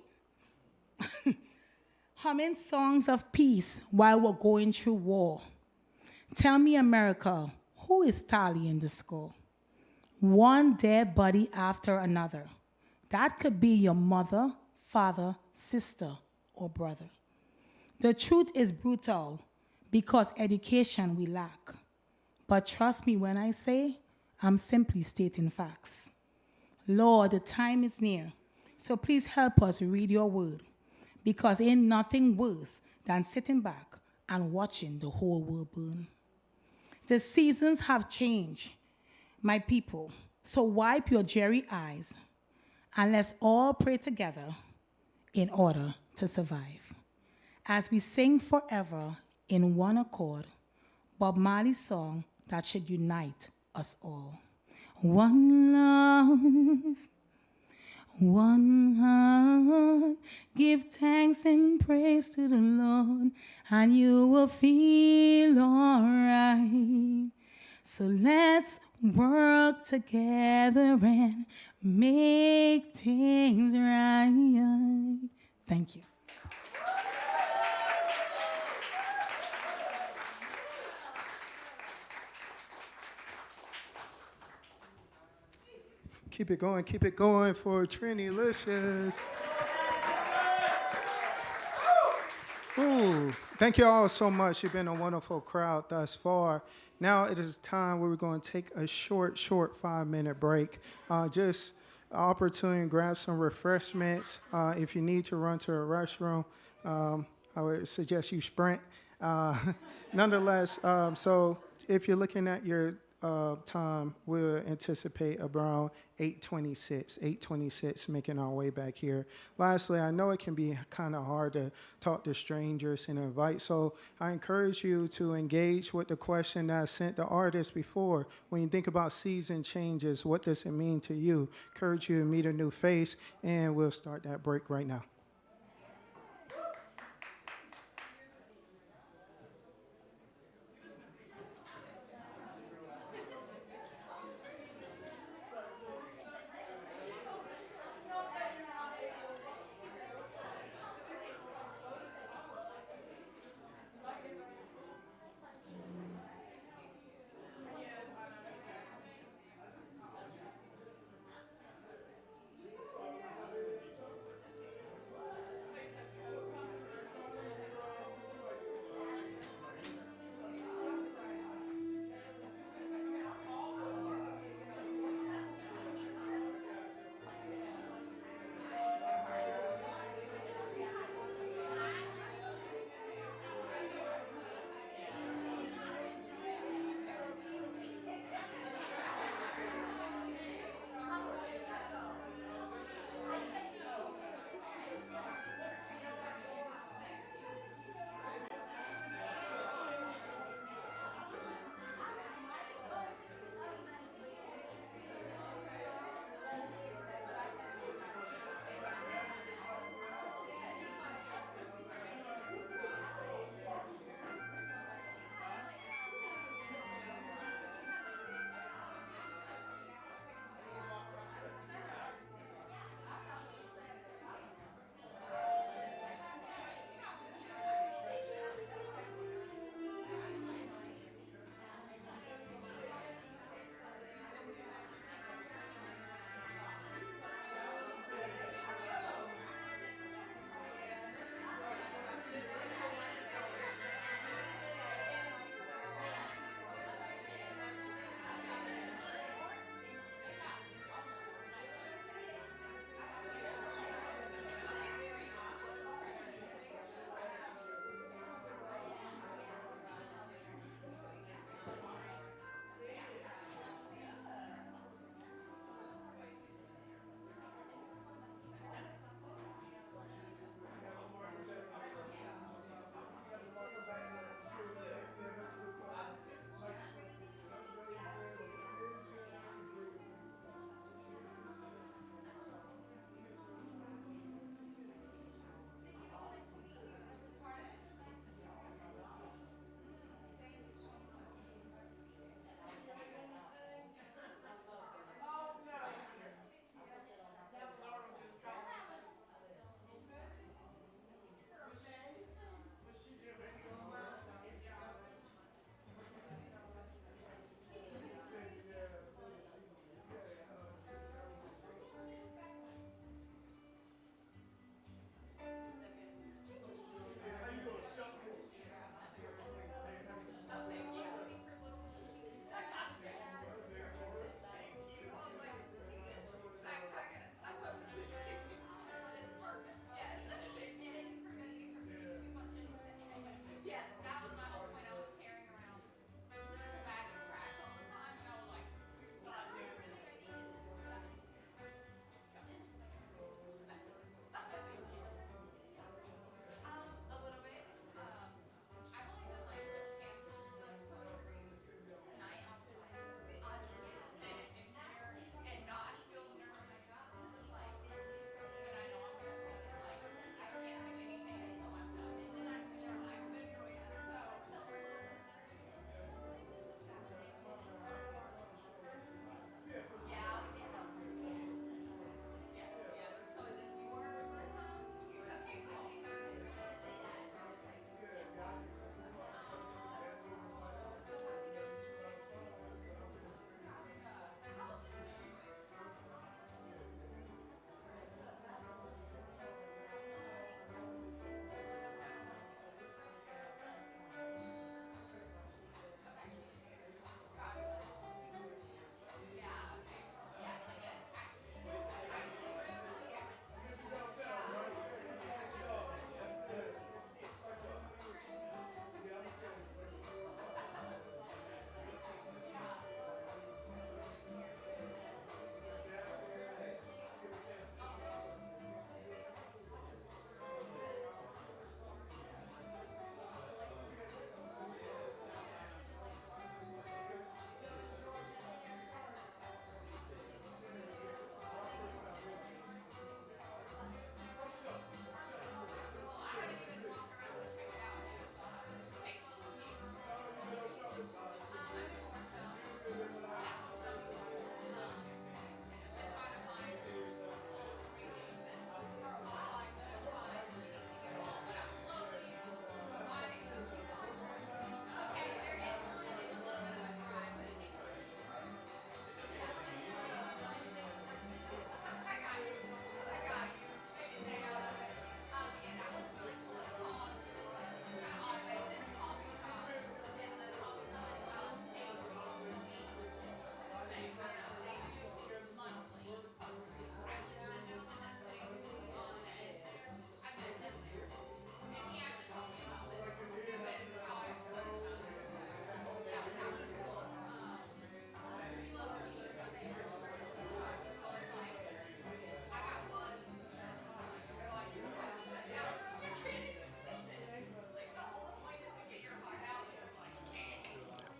Humming songs of peace while we're going through war. Tell me, America, who is tallying the score? One dead body after another. That could be your mother, father, sister, or brother. The truth is brutal because education we lack. But trust me when I say I'm simply stating facts. Lord, the time is near. So please help us read your word, because ain't nothing worse than sitting back and watching the whole world burn. The seasons have changed, my people. So wipe your jerry eyes and let's all pray together in order to survive. As we sing forever in one accord, Bob Marley's song that should unite us all. One love, one heart, give thanks and praise to the Lord, and you will feel alright. So let's work together and make things right. Thank you. Keep it going for Trini Licious. Ooh, thank you all so much. You've been a wonderful crowd thus far. Now it is time where we're going to take a short 5-minute break. Just an opportunity to grab some refreshments. If you need to run to a restroom, I would suggest you sprint. Nonetheless, so if you're looking at your time, we'll anticipate around 8:26, making our way back here. Lastly, I know it can be kind of hard to talk to strangers and invite, so I encourage you to engage with the question that I sent the artist before. When you think about season changes, what does it mean to you? Encourage you to meet a new face, and we'll start that break right now.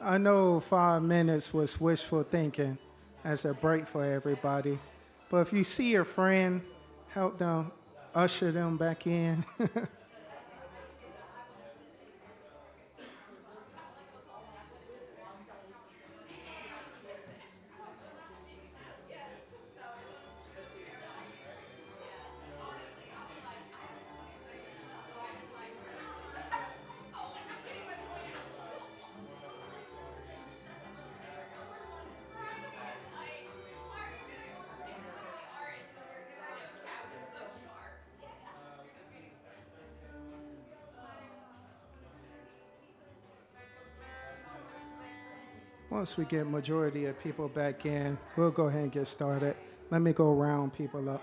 I know 5 minutes was wishful thinking as a break for everybody. But if you see your friend, help them, usher them back in. Once we get majority of people back in, we'll go ahead and get started. Let me go round people up.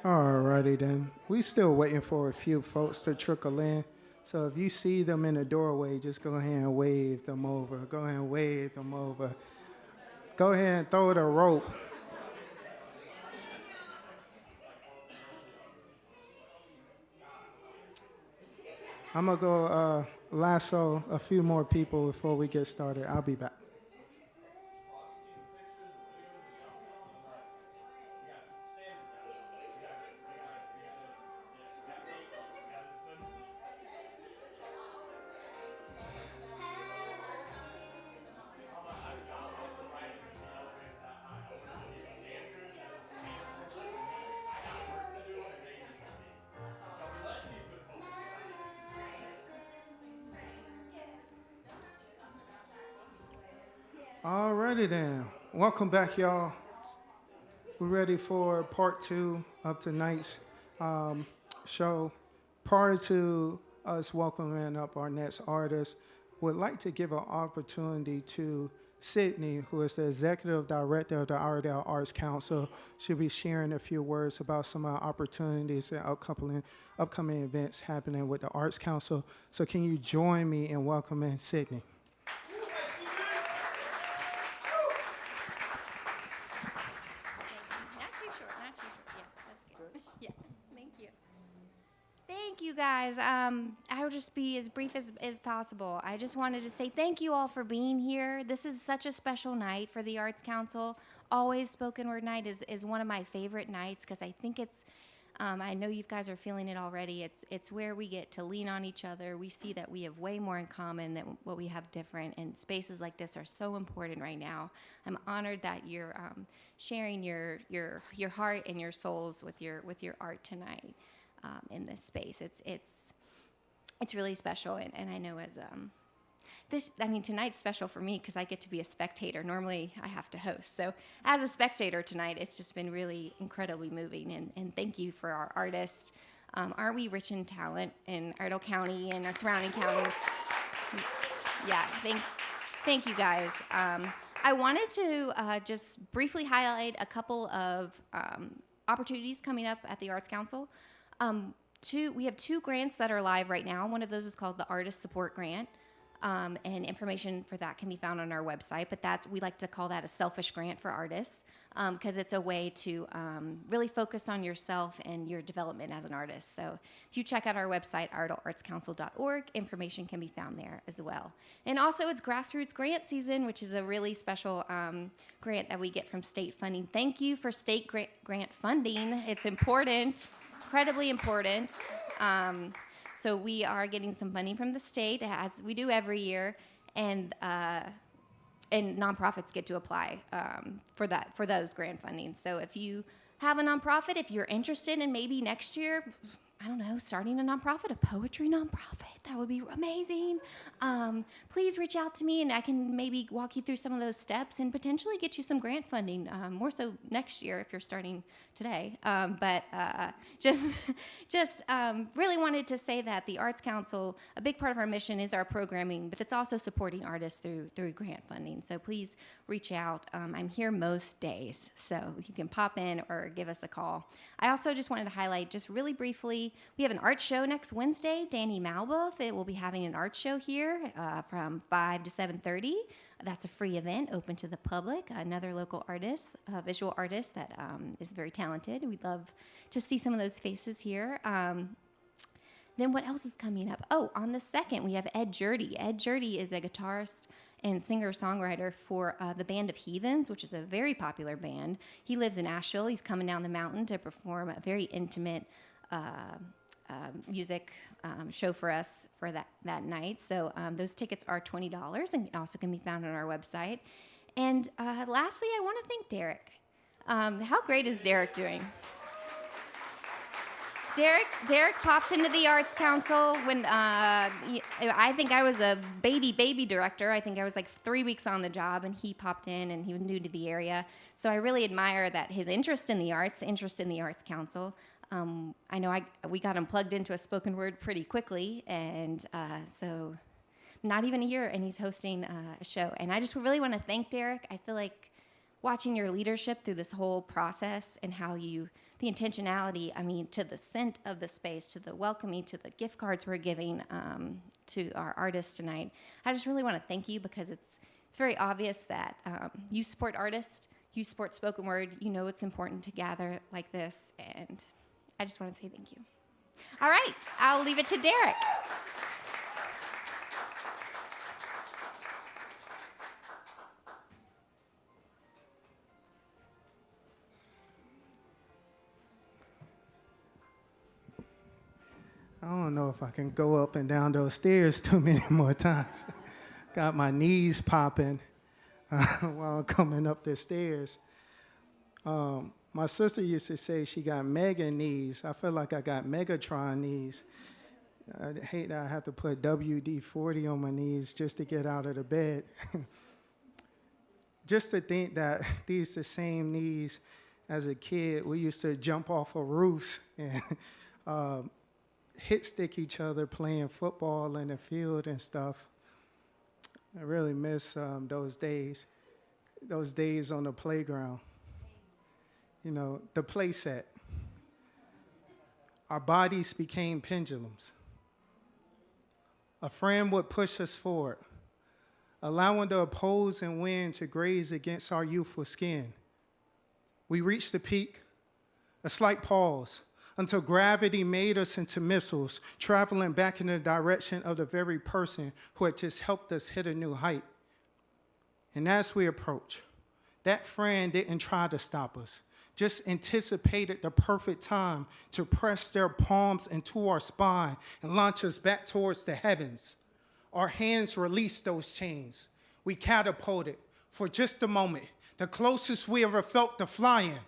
Alrighty then. We still waiting for a few folks to trickle in. So if you see them in the doorway, just go ahead and wave them over. Go ahead and wave them over. Go ahead and throw the rope. I'm gonna go lasso a few more people before we get started. I'll be back. Alrighty then. Welcome back, y'all. We're ready for part 2 of tonight's show. Prior to us welcoming up our next artist, would like to give an opportunity to Sydney, who is the Executive Director of the Iredell Arts Council. She'll be sharing a few words about some opportunities and upcoming events happening with the Arts Council. So can you join me in welcoming Sydney? Thank you guys. I will just be as brief as possible. I just wanted to say thank you all for being here. This is such a special night for the Arts Council. always spoken word night is one of my favorite nights because I think it's, I know you guys are feeling it already. It's where we get to lean on each other. We see that we have way more in common than what we have different, and spaces like this are so important right now. I'm honored that you're sharing your heart and your souls with your art tonight in this space. It's really special, and I know as tonight's special for me because I get to be a spectator. Normally, I have to host. So as a spectator tonight, it's just been really incredibly moving. And thank you for our artists. Aren't we rich in talent in Iredell County and our surrounding counties? Yeah, thank you guys. I wanted to just briefly highlight a couple of opportunities coming up at the Arts Council. We have 2 grants that are live right now. One of those is called the Artist Support Grant. And information for that can be found on our website, but we like to call that a selfish grant for artists because it's a way to really focus on yourself and your development as an artist. So if you check out our website, ardlartscouncil.org, information can be found there as well. And also it's grassroots grant season, which is a really special grant that we get from state funding. Thank you for state grant funding. It's important, incredibly important. So we are getting some funding from the state, as we do every year, and nonprofits get to apply for those grant funding. So if you have a nonprofit, if you're interested in maybe next year, I don't know, starting a nonprofit, a poetry nonprofit, that would be amazing. Please reach out to me and I can really walk you through some of those steps and potentially get you some grant funding, more so next year if you're starting today. But just really wanted to say that the Arts Council, a big part of our mission is our programming, but it's also supporting artists through grant funding. So please reach out. I'm here most days, so you can pop in or give us a call. I also just wanted to highlight, just really briefly, we have an art show next Wednesday. Danny Malbuff will be having an art show here from 5 to 7:30. That's a free event open to the public. Another local artist, a visual artist that is very talented. We'd love to see some of those faces here. Then what else is coming up? Oh, on the 2nd, we have Ed Jurdy. Ed Jurdy is a guitarist and singer-songwriter for the Band of Heathens, which is a very popular band. He lives in Asheville. He's coming down the mountain to perform a very intimate music show for us for that night. So those tickets are $20 and also can be found on our website. And lastly, I want to thank Derek. How great is Derek doing? Derek popped into the Arts Council when I think I was a baby director. I think I was like 3 weeks on the job, and he popped in, and he was new to the area. So I really admire that his interest in the arts, interest in the Arts Council. I know we got him plugged into a spoken word pretty quickly, and so not even a year, and he's hosting a show. And I just really want to thank Derek. I feel like watching your leadership through this whole process and how the intentionality, to the scent of the space, to the welcoming, to the gift cards we're giving to our artists tonight. I just really want to thank you because it's very obvious that you support artists, you support spoken word, you know it's important to gather like this, and I just want to say thank you. All right, I'll leave it to Derek. I don't know if I can go up and down those stairs too many more times. Got my knees popping while coming up the stairs. My sister used to say she got mega knees. I feel like I got Megatron knees. I hate that I have to put WD-40 on my knees just to get out of the bed. Just to think that these the same knees as a kid. We used to jump off of roofs and hit stick each other playing football in the field and stuff. I really miss those days on the playground. You know, the play set. Our bodies became pendulums. A friend would push us forward, allowing the opposing wind to graze against our youthful skin. We reached the peak, a slight pause, until gravity made us into missiles, traveling back in the direction of the very person who had just helped us hit a new height. And as we approach, That friend didn't try to stop us, just anticipated the perfect time to press their palms into our spine and launch us back towards the heavens. Our hands released those chains. We catapulted for just a moment, the closest we ever felt to flying.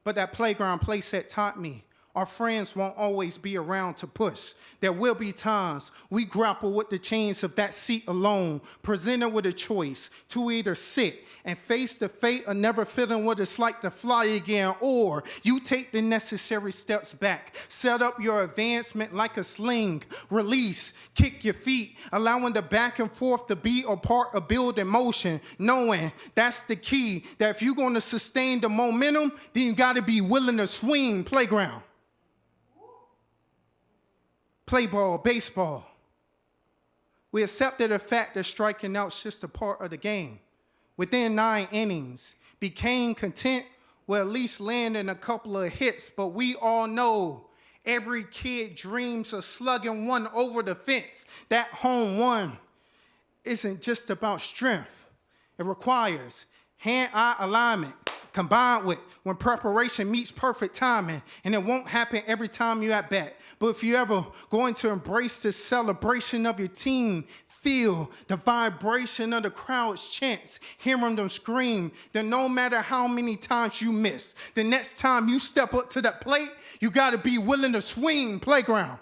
But that playground playset taught me our friends won't always be around to push. There will be times we grapple with the chains of that seat alone, presented with a choice to either sit and face the fate of never feeling what it's like to fly again, or you take the necessary steps back, set up your advancement like a sling, release, kick your feet, allowing the back and forth to be a part of building motion, knowing that's the key, that if you're going to sustain the momentum, then you got to be willing to swing. Playground. Play ball, baseball. We accepted the fact that striking out's just a part of the game. Within 9 innings, became content with at least landing a couple of hits, but we all know every kid dreams of slugging one over the fence. That home run isn't just about strength. It requires hand-eye alignment, combined with when preparation meets perfect timing, and it won't happen every time you're at bat. But if you're ever going to embrace this celebration of your team, feel the vibration of the crowd's chants, hearing them scream, then no matter how many times you miss, the next time you step up to that plate, you got to be willing to swing. Playground.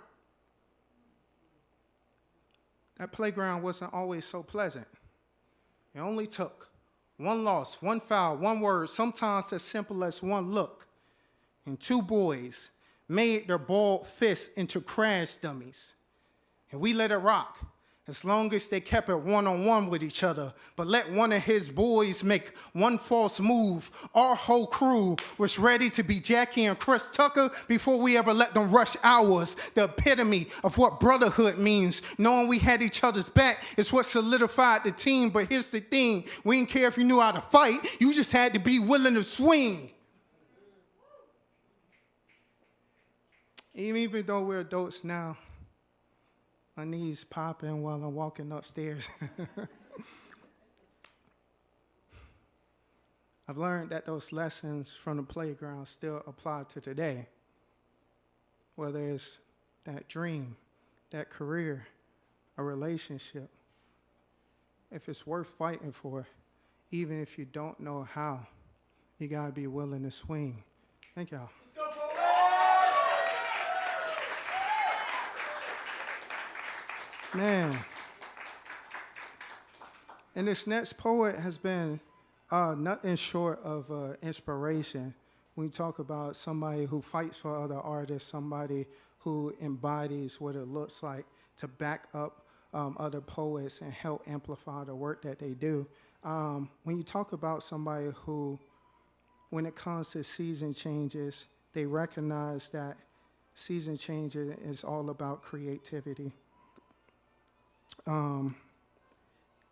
That playground wasn't always so pleasant. It only took one loss, one foul, one word, sometimes as simple as one look, and 2 boys made their balled fists into crash dummies. And we let it rock as long as they kept it one-on-one with each other. But let one of his boys make one false move, our whole crew was ready to be Jackie and Chris Tucker before we ever let them rush ours. The epitome of what brotherhood means. Knowing we had each other's back is what solidified the team. But here's the thing, we didn't care if you knew how to fight, you just had to be willing to swing. Even though we're adults now, my knees popping while I'm walking upstairs. I've learned that those lessons from the playground still apply to today. Whether it's that dream, that career, a relationship, if it's worth fighting for, even if you don't know how, you gotta be willing to swing. Thank y'all. Man, and this next poet has been nothing short of inspiration. When you talk about somebody who fights for other artists, somebody who embodies what it looks like to back up other poets and help amplify the work that they do. When you talk about somebody who, when it comes to season changes, they recognize that season changes is all about creativity.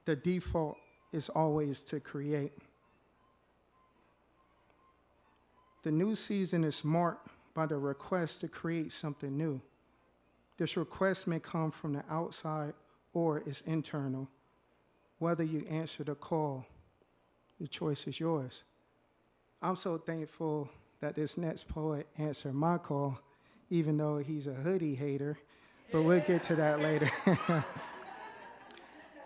The default is always to create. The new season is marked by the request to create something new. This request may come from the outside or is internal. Whether you answer the call, the choice is yours. I'm so thankful that this next poet answered my call, even though he's a hoodie hater, but we'll get to that later.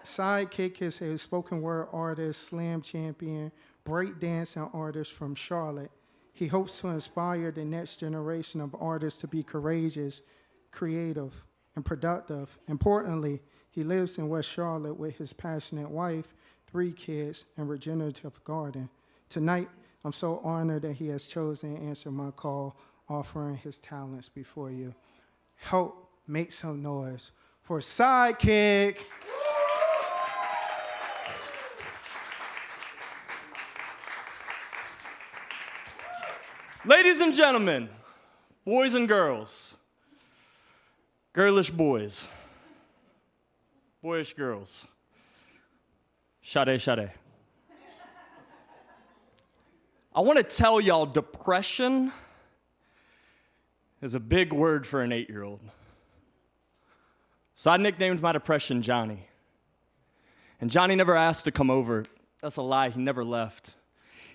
Sidekick is a spoken word artist, slam champion, breakdancing artist from Charlotte. He hopes to inspire the next generation of artists to be courageous, creative, and productive. Importantly, he lives in West Charlotte with his passionate wife, 3 kids, and regenerative garden. Tonight, I'm so honored that he has chosen to answer my call, offering his talents before you. Help make some noise for Sidekick. Ladies and gentlemen, boys and girls, girlish boys, boyish girls, Sade, Sade. I want to tell y'all depression is a big word for an 8-year-old. So I nicknamed my depression Johnny. And Johnny never asked to come over That's a lie. He never left.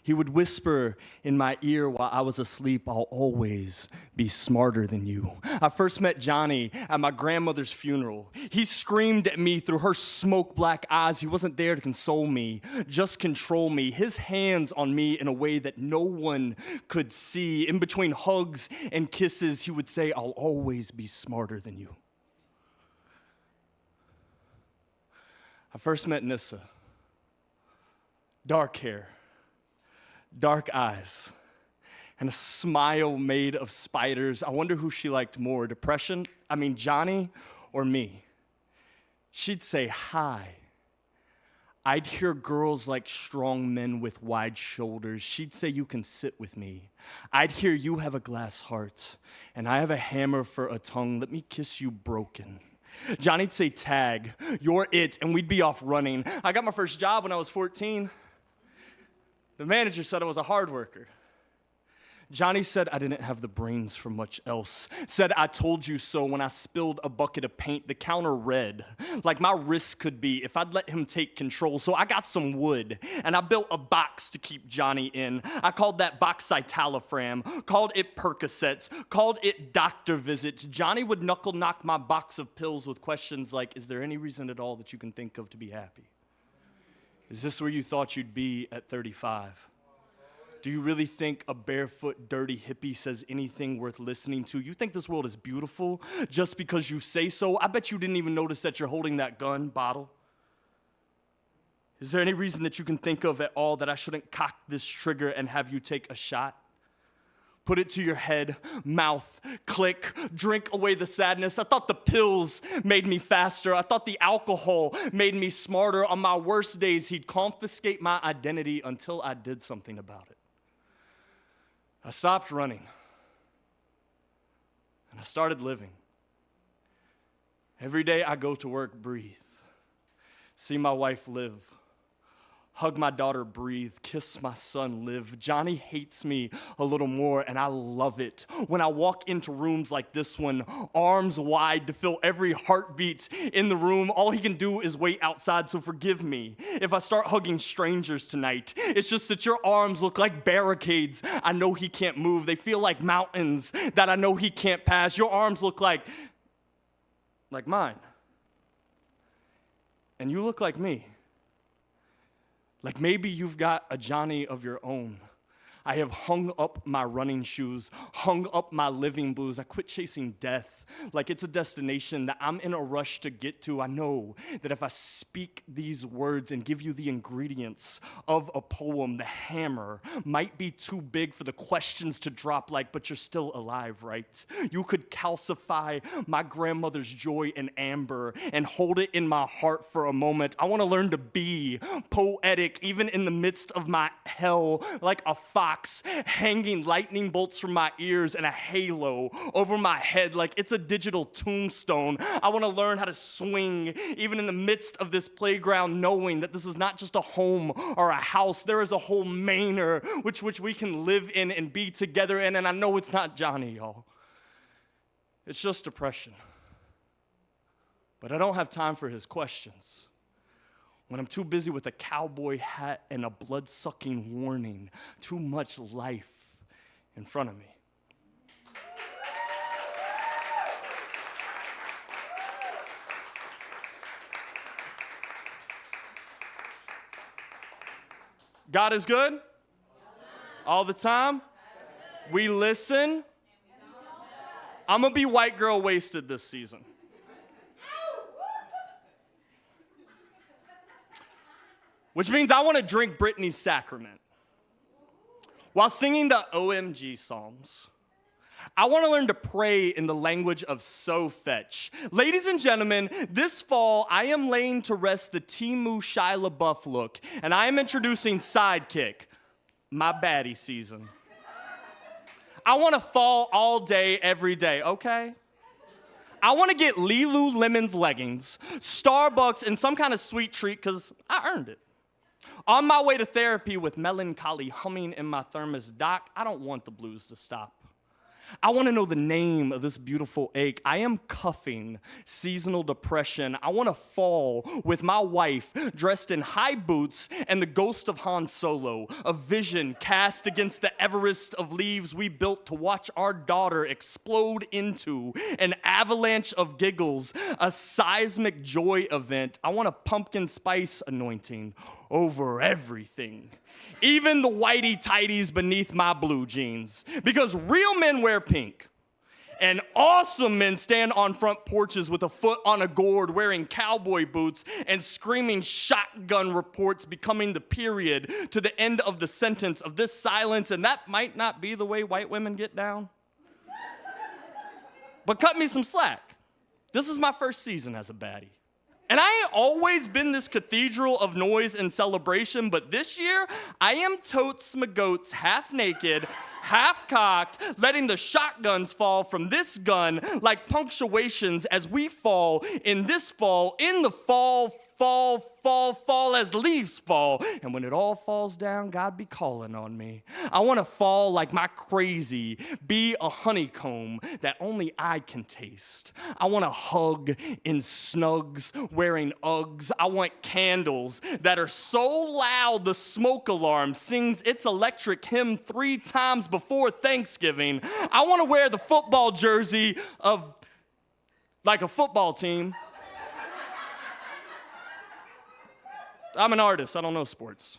He would whisper in my ear while I was asleep, I'll always be smarter than you. I first met Johnny at my grandmother's funeral. He screamed at me through her smoke black eyes. He wasn't there to console me, just control me. His hands on me in a way that no one could see. In between hugs and kisses, he would say, I'll always be smarter than you. I first met Nissa. Dark hair, dark eyes, and a smile made of spiders. I wonder who she liked more, Johnny or me. She'd say hi. I'd hear girls like strong men with wide shoulders. She'd say, you can sit with me. I'd hear you have a glass heart, and I have a hammer for a tongue. Let me kiss you broken. Johnny'd say, tag, you're it, and we'd be off running. I got my first job when I was 14. The manager said I was a hard worker. Johnny said I didn't have the brains for much else. Said I told you so when I spilled a bucket of paint. The counter read like my risk could be if I'd let him take control. So I got some wood and I built a box to keep Johnny in. I called that box citalopram, called it Percocets, called it doctor visits. Johnny would knuckle knock my box of pills with questions like, is there any reason at all that you can think of to be happy? Is this where you thought you'd be at 35? Do you really think a barefoot, dirty hippie says anything worth listening to? You think this world is beautiful just because you say so? I bet you didn't even notice that you're holding that gun bottle. Is there any reason that you can think of at all that I shouldn't cock this trigger and have you take a shot? Put it to your head, mouth, click, drink away the sadness. I thought the pills made me faster. I thought the alcohol made me smarter. On my worst days, he'd confiscate my identity until I did something about it. I stopped running, and I started living. Every day I go to work, breathe, see my wife live, hug my daughter, breathe, kiss my son, live. Johnny hates me a little more, and I love it. When I walk into rooms like this one, arms wide to feel every heartbeat in the room, all he can do is wait outside, so forgive me if I start hugging strangers tonight. It's just that your arms look like barricades I know he can't move. They feel like mountains that I know he can't pass. Your arms look like mine. And you look like me. Like maybe you've got a Johnny of your own. I have hung up my running shoes, hung up my living blues. I quit chasing death like it's a destination that I'm in a rush to get to. I know that if I speak these words and give you the ingredients of a poem, the hammer might be too big for the questions to drop like, but you're still alive, right? You could calcify my grandmother's joy in amber and hold it in my heart for a moment. I want to learn to be poetic even in the midst of my hell, like a fox hanging lightning bolts from my ears and a halo over my head like it's a digital tombstone. I want to learn how to swing even in the midst of this playground, knowing that this is not just a home or a house. There is a whole manor which we can live in and be together in. And I know it's not Johnny, y'all. It's just depression. But I don't have time for his questions when I'm too busy with a cowboy hat and a blood-sucking warning. Too much life in front of me. God is good? All the time? We listen? I'm going to be white girl wasted this season. Which means I want to drink Brittany's sacrament. While singing the OMG Psalms, I want to learn to pray in the language of so fetch. Ladies and gentlemen, this fall, I am laying to rest the Temu Shia LaBeouf look, and I am introducing Sidekick, my baddie season. I want to fall all day, every day, okay? I want to get Lululemon's leggings, Starbucks, and some kind of sweet treat, because I earned it. On my way to therapy with melancholy humming in my thermos, Doc, I don't want the blues to stop. I want to know the name of this beautiful ache. I am cuffing seasonal depression. I want to fall with my wife dressed in high boots and the ghost of Han Solo, a vision cast against the Everest of leaves we built to watch our daughter explode into an avalanche of giggles, a seismic joy event. I want a pumpkin spice anointing over everything. Even the whitey tighties beneath my blue jeans. Because real men wear pink. And awesome men stand on front porches with a foot on a gourd, wearing cowboy boots and screaming shotgun reports, becoming the period to the end of the sentence of this silence. And that might not be the way white women get down. But cut me some slack. This is my first season as a baddie. And I ain't always been this cathedral of noise and celebration, but this year, I am totes my goats half naked, half cocked, letting the shotguns fall from this gun like punctuations as we fall in this fall, in the fall as leaves fall. And when it all falls down, God be calling on me. I want to fall like my crazy, be a honeycomb that only I can taste. I want to hug in snugs, wearing Uggs. I want candles that are so loud the smoke alarm sings its electric hymn 3 times before Thanksgiving. I want to wear the football jersey of like a football team. I'm an artist, I don't know sports.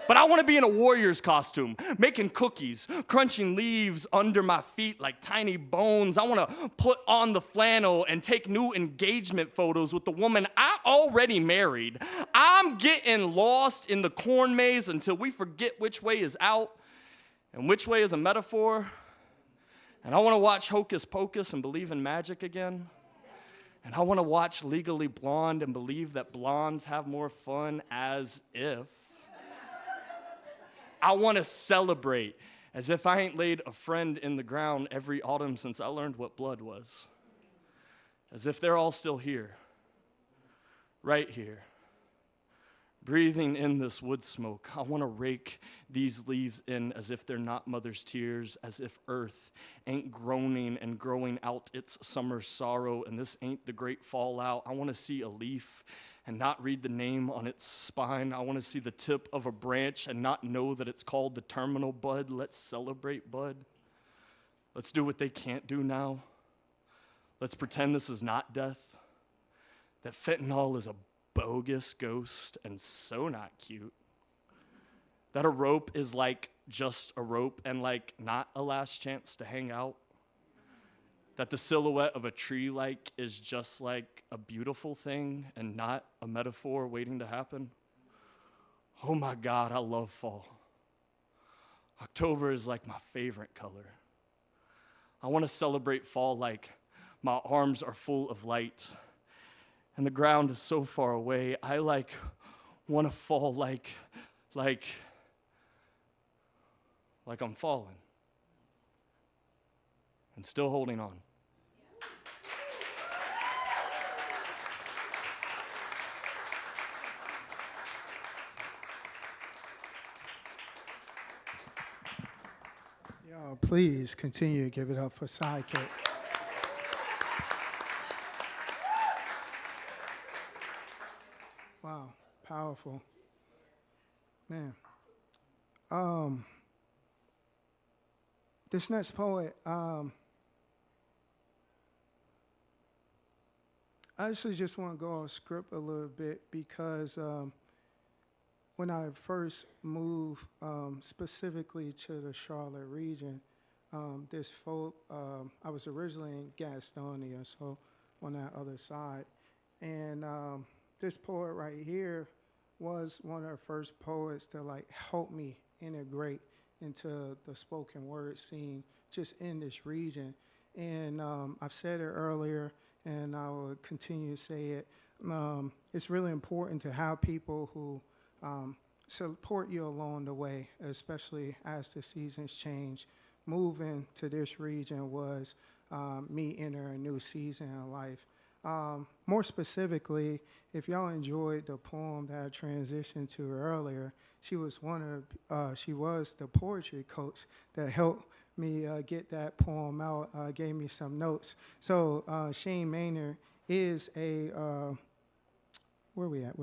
But I want to be in a Warriors costume, making cookies, crunching leaves under my feet like tiny bones. I want to put on the flannel and take new engagement photos with the woman I already married. I'm getting lost in the corn maze until we forget which way is out and which way is a metaphor. And I want to watch Hocus Pocus and believe in magic again. And I want to watch Legally Blonde and believe that blondes have more fun as if. I want to celebrate as if I ain't laid a friend in the ground every autumn since I learned what blood was. As if they're all still here, right here, breathing in this wood smoke. I want to rake these leaves in as if they're not mother's tears, as if earth ain't groaning and growing out its summer sorrow, and this ain't the great fallout. I want to see a leaf and not read the name on its spine. I want to see the tip of a branch and not know that it's called the terminal bud. Let's celebrate, bud. Let's do what they can't do now. Let's pretend this is not death, that fentanyl is a bogus ghost and so not cute, that a rope is like just a rope and like not a last chance to hang out, that the silhouette of a tree like is just like a beautiful thing and not a metaphor waiting to happen. Oh my God, I love fall. October is like my favorite color. I want to celebrate fall like my arms are full of light and the ground is so far away. I want to fall like I'm falling and still holding on. Y'all, please continue to give it up for Sidekick. Wow, powerful. Man. This next poet, I actually just want to go off script a little bit because when I first moved specifically to the Charlotte region, I was originally in Gastonia, so on that other side. And this poet right here was one of the first poets to help me integrate into the spoken word scene just in this region. And I've said it earlier, and I will continue to say it. It's really important to have people who support you along the way, especially as the seasons change. Moving to this region was me entering a new season in life. More specifically, if y'all enjoyed the poem that I transitioned to earlier, she was the poetry coach that helped me get that poem out, gave me some notes. So Shane Maynard is a, where we at?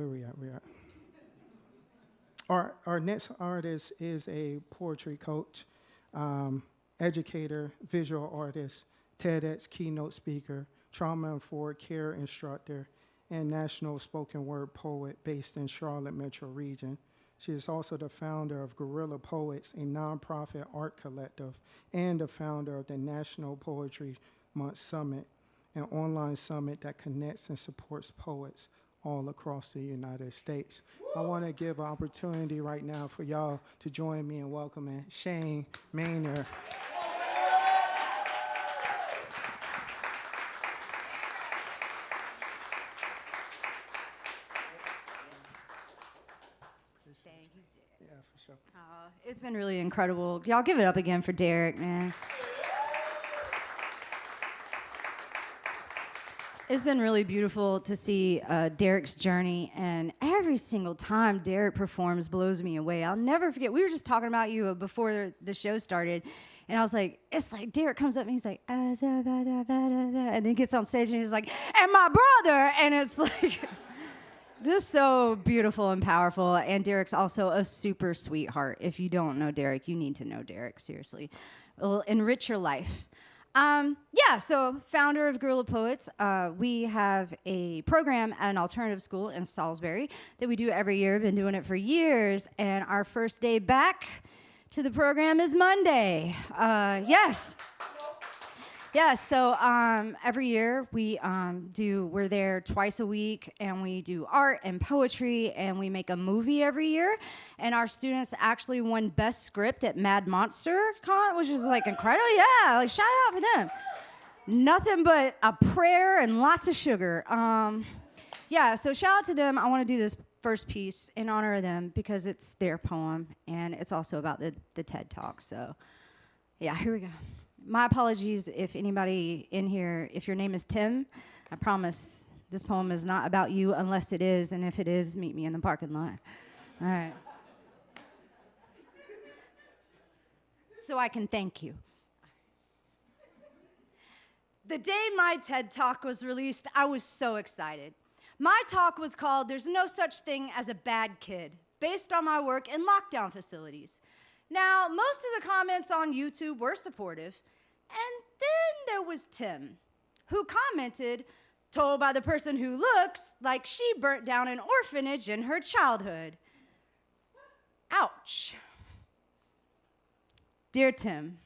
Our next artist is a poetry coach, educator, visual artist, TEDx keynote speaker, trauma-informed care instructor, and national spoken word poet based in Charlotte metro region. She is also the founder of Guerrilla Poets, a nonprofit art collective, and the founder of the National Poetry Month Summit, an online summit that connects and supports poets all across the United States. I want to give an opportunity right now for y'all to join me in welcoming Shane Maynard. Thank you, Derek. Yeah, for sure. It's been really incredible. Y'all give it up again for Derek, man. It's been really beautiful to see Derek's journey, and every single time Derek performs blows me away. I'll never forget, we were just talking about you before the show started, and I was like, it's like Derek comes up and he's like, and then gets on stage and he's like, and my brother, and it's like, just so beautiful and powerful. And Derek's also a super sweetheart. If you don't know Derek, you need to know Derek, seriously. It'll enrich your life. So founder of Guerrilla Poets, we have a program at an alternative school in Salisbury that we do every year. Been doing it for years, and our first day back to the program is Monday. Yes. So every year we're there twice a week, and we do art and poetry, and we make a movie every year. And our students actually won Best Script at Mad Monster Con, which is like incredible. Yeah, like shout out for them. Nothing but a prayer and lots of sugar. So shout out to them. I want to do this first piece in honor of them because it's their poem, and it's also about the TED Talk. So yeah, here we go. My apologies if anybody in here, if your name is Tim, I promise this poem is not about you unless it is, and if it is, meet me in the parking lot. All right. So I can thank you. The day my TED Talk was released, I was so excited. My talk was called There's No Such Thing as a Bad Kid, based on my work in lockdown facilities. Now, most of the comments on YouTube were supportive, and then there was Tim, who commented, told by the person who looks like she burnt down an orphanage in her childhood. Ouch. Dear Tim,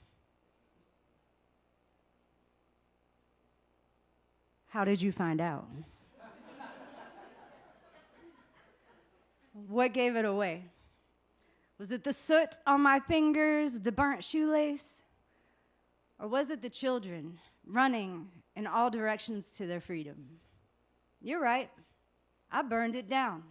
how did you find out? What gave it away? Was it the soot on my fingers, the burnt shoelace? Or was it the children running in all directions to their freedom? You're right. I burned it down.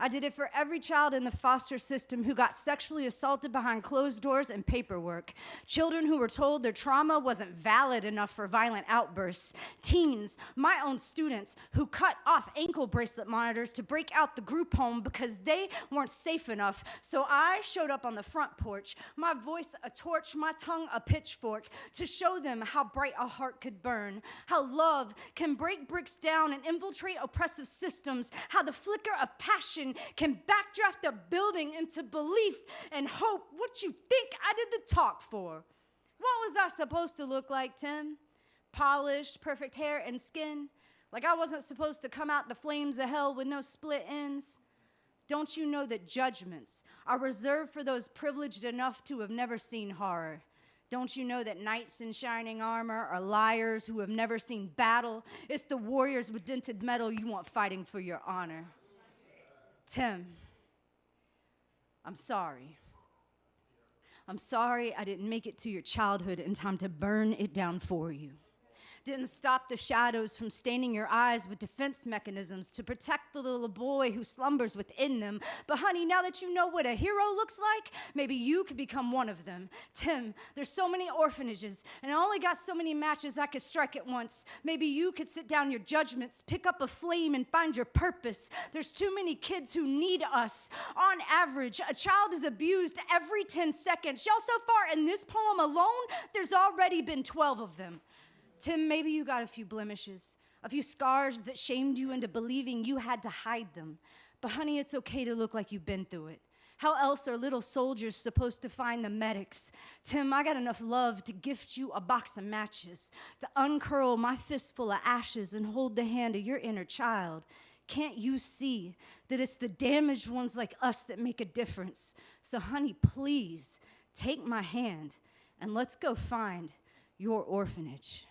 I did it for every child in the foster system who got sexually assaulted behind closed doors and paperwork. Children who were told their trauma wasn't valid enough for violent outbursts. Teens, my own students, who cut off ankle bracelet monitors to break out the group home because they weren't safe enough. So I showed up on the front porch, my voice a torch, my tongue a pitchfork, to show them how bright a heart could burn, how love can break bricks down and infiltrate oppressive systems, how the flicker of passion can backdraft a building into belief and hope. What you think I did the talk for? What was I supposed to look like, Tim? Polished, perfect hair and skin? Like I wasn't supposed to come out the flames of hell with no split ends? Don't you know that judgments are reserved for those privileged enough to have never seen horror? Don't you know that knights in shining armor are liars who have never seen battle? It's the warriors with dented metal you want fighting for your honor. Tim, I'm sorry. I'm sorry I didn't make it to your childhood in time to burn it down for you. didn't stop the shadows from staining your eyes with defense mechanisms to protect the little boy who slumbers within them. But honey, now that you know what a hero looks like, maybe you could become one of them. Tim, there's so many orphanages, and I only got so many matches I could strike at once. Maybe you could sit down your judgments, pick up a flame, and find your purpose. There's too many kids who need us. On average, a child is abused every 10 seconds. Y'all, so far in this poem alone, there's already been 12 of them. Tim, maybe you got a few blemishes, a few scars that shamed you into believing you had to hide them. But honey, it's okay to look like you've been through it. How else are little soldiers supposed to find the medics? Tim, I got enough love to gift you a box of matches, to uncurl my fistful of ashes and hold the hand of your inner child. Can't you see that it's the damaged ones like us that make a difference? So honey, please take my hand and let's go find your orphanage.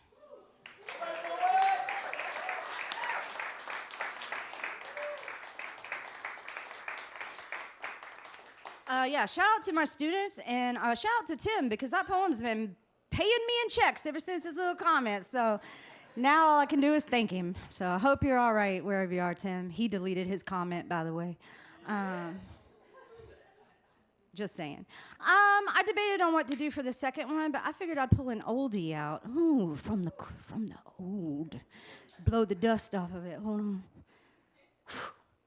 Shout out to my students and shout out to Tim because that poem's been paying me in checks ever since his little comment. So now all I can do is thank him. So I hope you're all right wherever you are, Tim. He deleted his comment, by the way. Just saying. I debated on what to do for the second one, but I figured I'd pull an oldie out. Ooh, from the old. Blow the dust off of it. Hold on.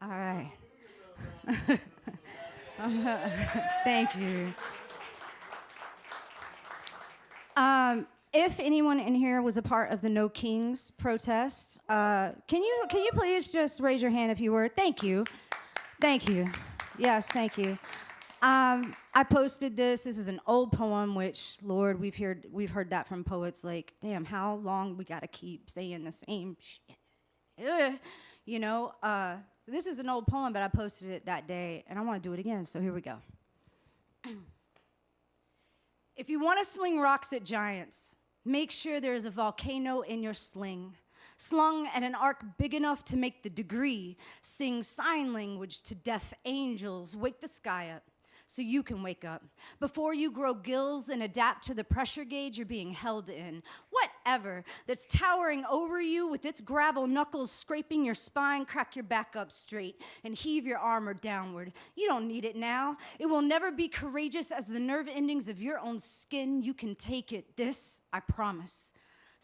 All right. Thank you. If anyone in here was a part of the No Kings protest, can you please just raise your hand if you were? Thank you. Thank you. Yes, thank you. I posted this. This is an old poem, which, Lord, we've heard that from poets. Like, damn, how long we gotta keep saying the same shit? Ugh. You know. This is an old poem, but I posted it that day, and I want to do it again. So here we go. If you want to sling rocks at giants, make sure there is a volcano in your sling, slung at an arc big enough to make the degree. Sing sign language to deaf angels. Wake the sky up so you can wake up. Before you grow gills and adapt to the pressure gauge you're being held in. Whatever that's towering over you with its gravel knuckles scraping your spine, crack your back up straight and heave your armor downward. You don't need it now. It will never be courageous as the nerve endings of your own skin. You can take it. This, I promise.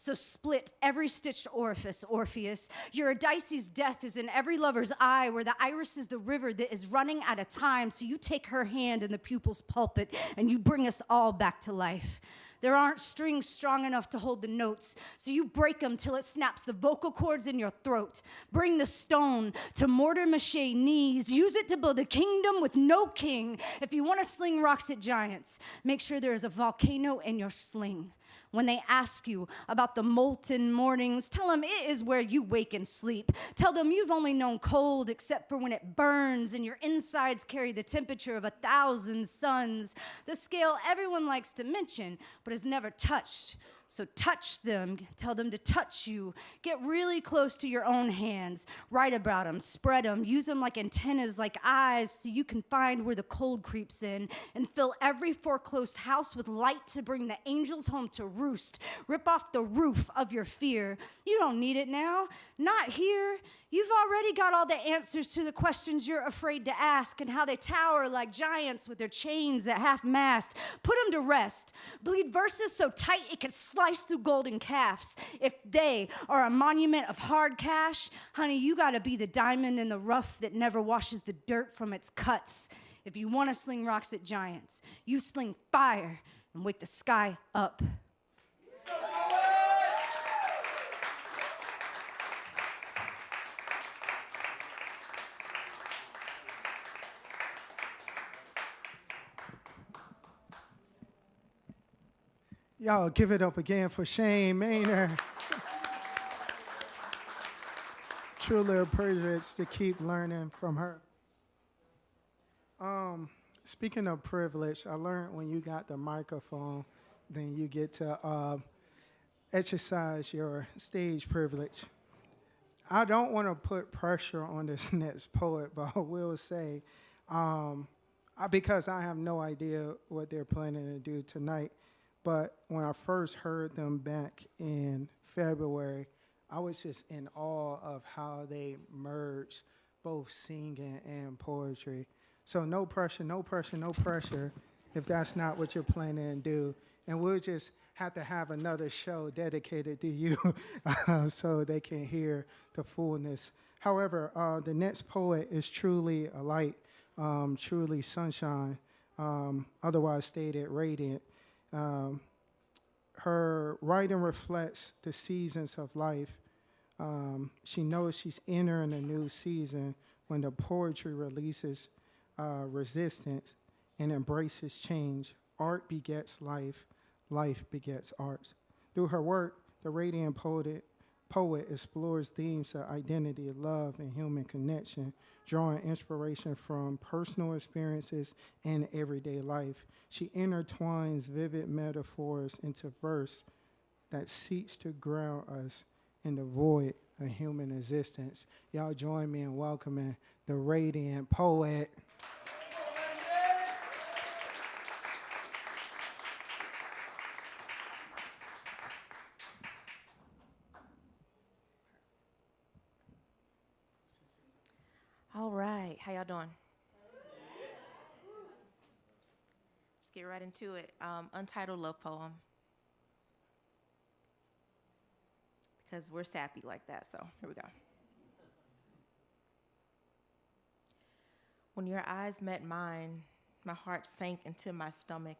So split every stitched orifice, Orpheus. Eurydice's death is in every lover's eye, where the iris is the river that is running out of time. So you take her hand in the pupil's pulpit, and you bring us all back to life. There aren't strings strong enough to hold the notes, so you break them till it snaps the vocal cords in your throat. Bring the stone to mortar mache knees. Use it to build a kingdom with no king. If you want to sling rocks at giants, make sure there is a volcano in your sling. When they ask you about the molten mornings, tell them it is where you wake and sleep. Tell them you've only known cold except for when it burns and your insides carry the temperature of 1,000 suns. The scale everyone likes to mention but has never touched. So touch them, tell them to touch you. Get really close to your own hands. Write about them, spread them, use them like antennas, like eyes, so you can find where the cold creeps in and fill every foreclosed house with light to bring the angels home to roost. Rip off the roof of your fear. You don't need it now, not here. You've already got all the answers to the questions you're afraid to ask and how they tower like giants with their chains at half-mast. Put them to rest. Bleed verses so tight it can slice through golden calves. If they are a monument of hard cash, honey, you gotta be the diamond in the rough that never washes the dirt from its cuts. If you wanna sling rocks at giants, you sling fire and wake the sky up. Y'all give it up again for Shane Maynard. Truly a privilege to keep learning from her. Speaking of privilege, I learned when you got the microphone, then you get to exercise your stage privilege. I don't want to put pressure on this next poet, but I will say, because I have no idea what they're planning to do tonight, But when I first heard them back in February, I was just in awe of how they merged both singing and poetry. So no pressure, no pressure, no pressure if that's not what you're planning to do. And we'll just have to have another show dedicated to you so they can hear the fullness. However, the next poet is truly a light, truly sunshine, otherwise stated radiant. Um, Her writing reflects the seasons of life. She knows she's entering a new season when the poetry releases resistance and embraces change. Art begets life, life begets arts. Through her work, the radiant poet explores themes of identity, love, and human connection, drawing inspiration from personal experiences and everyday life. She intertwines vivid metaphors into verse that seeks to ground us in the void of human existence. Y'all join me in welcoming the radiant poet. All right, how y'all doing? Just get right into it. Untitled love poem. Because we're sappy like that, so here we go. When your eyes met mine, my heart sank into my stomach.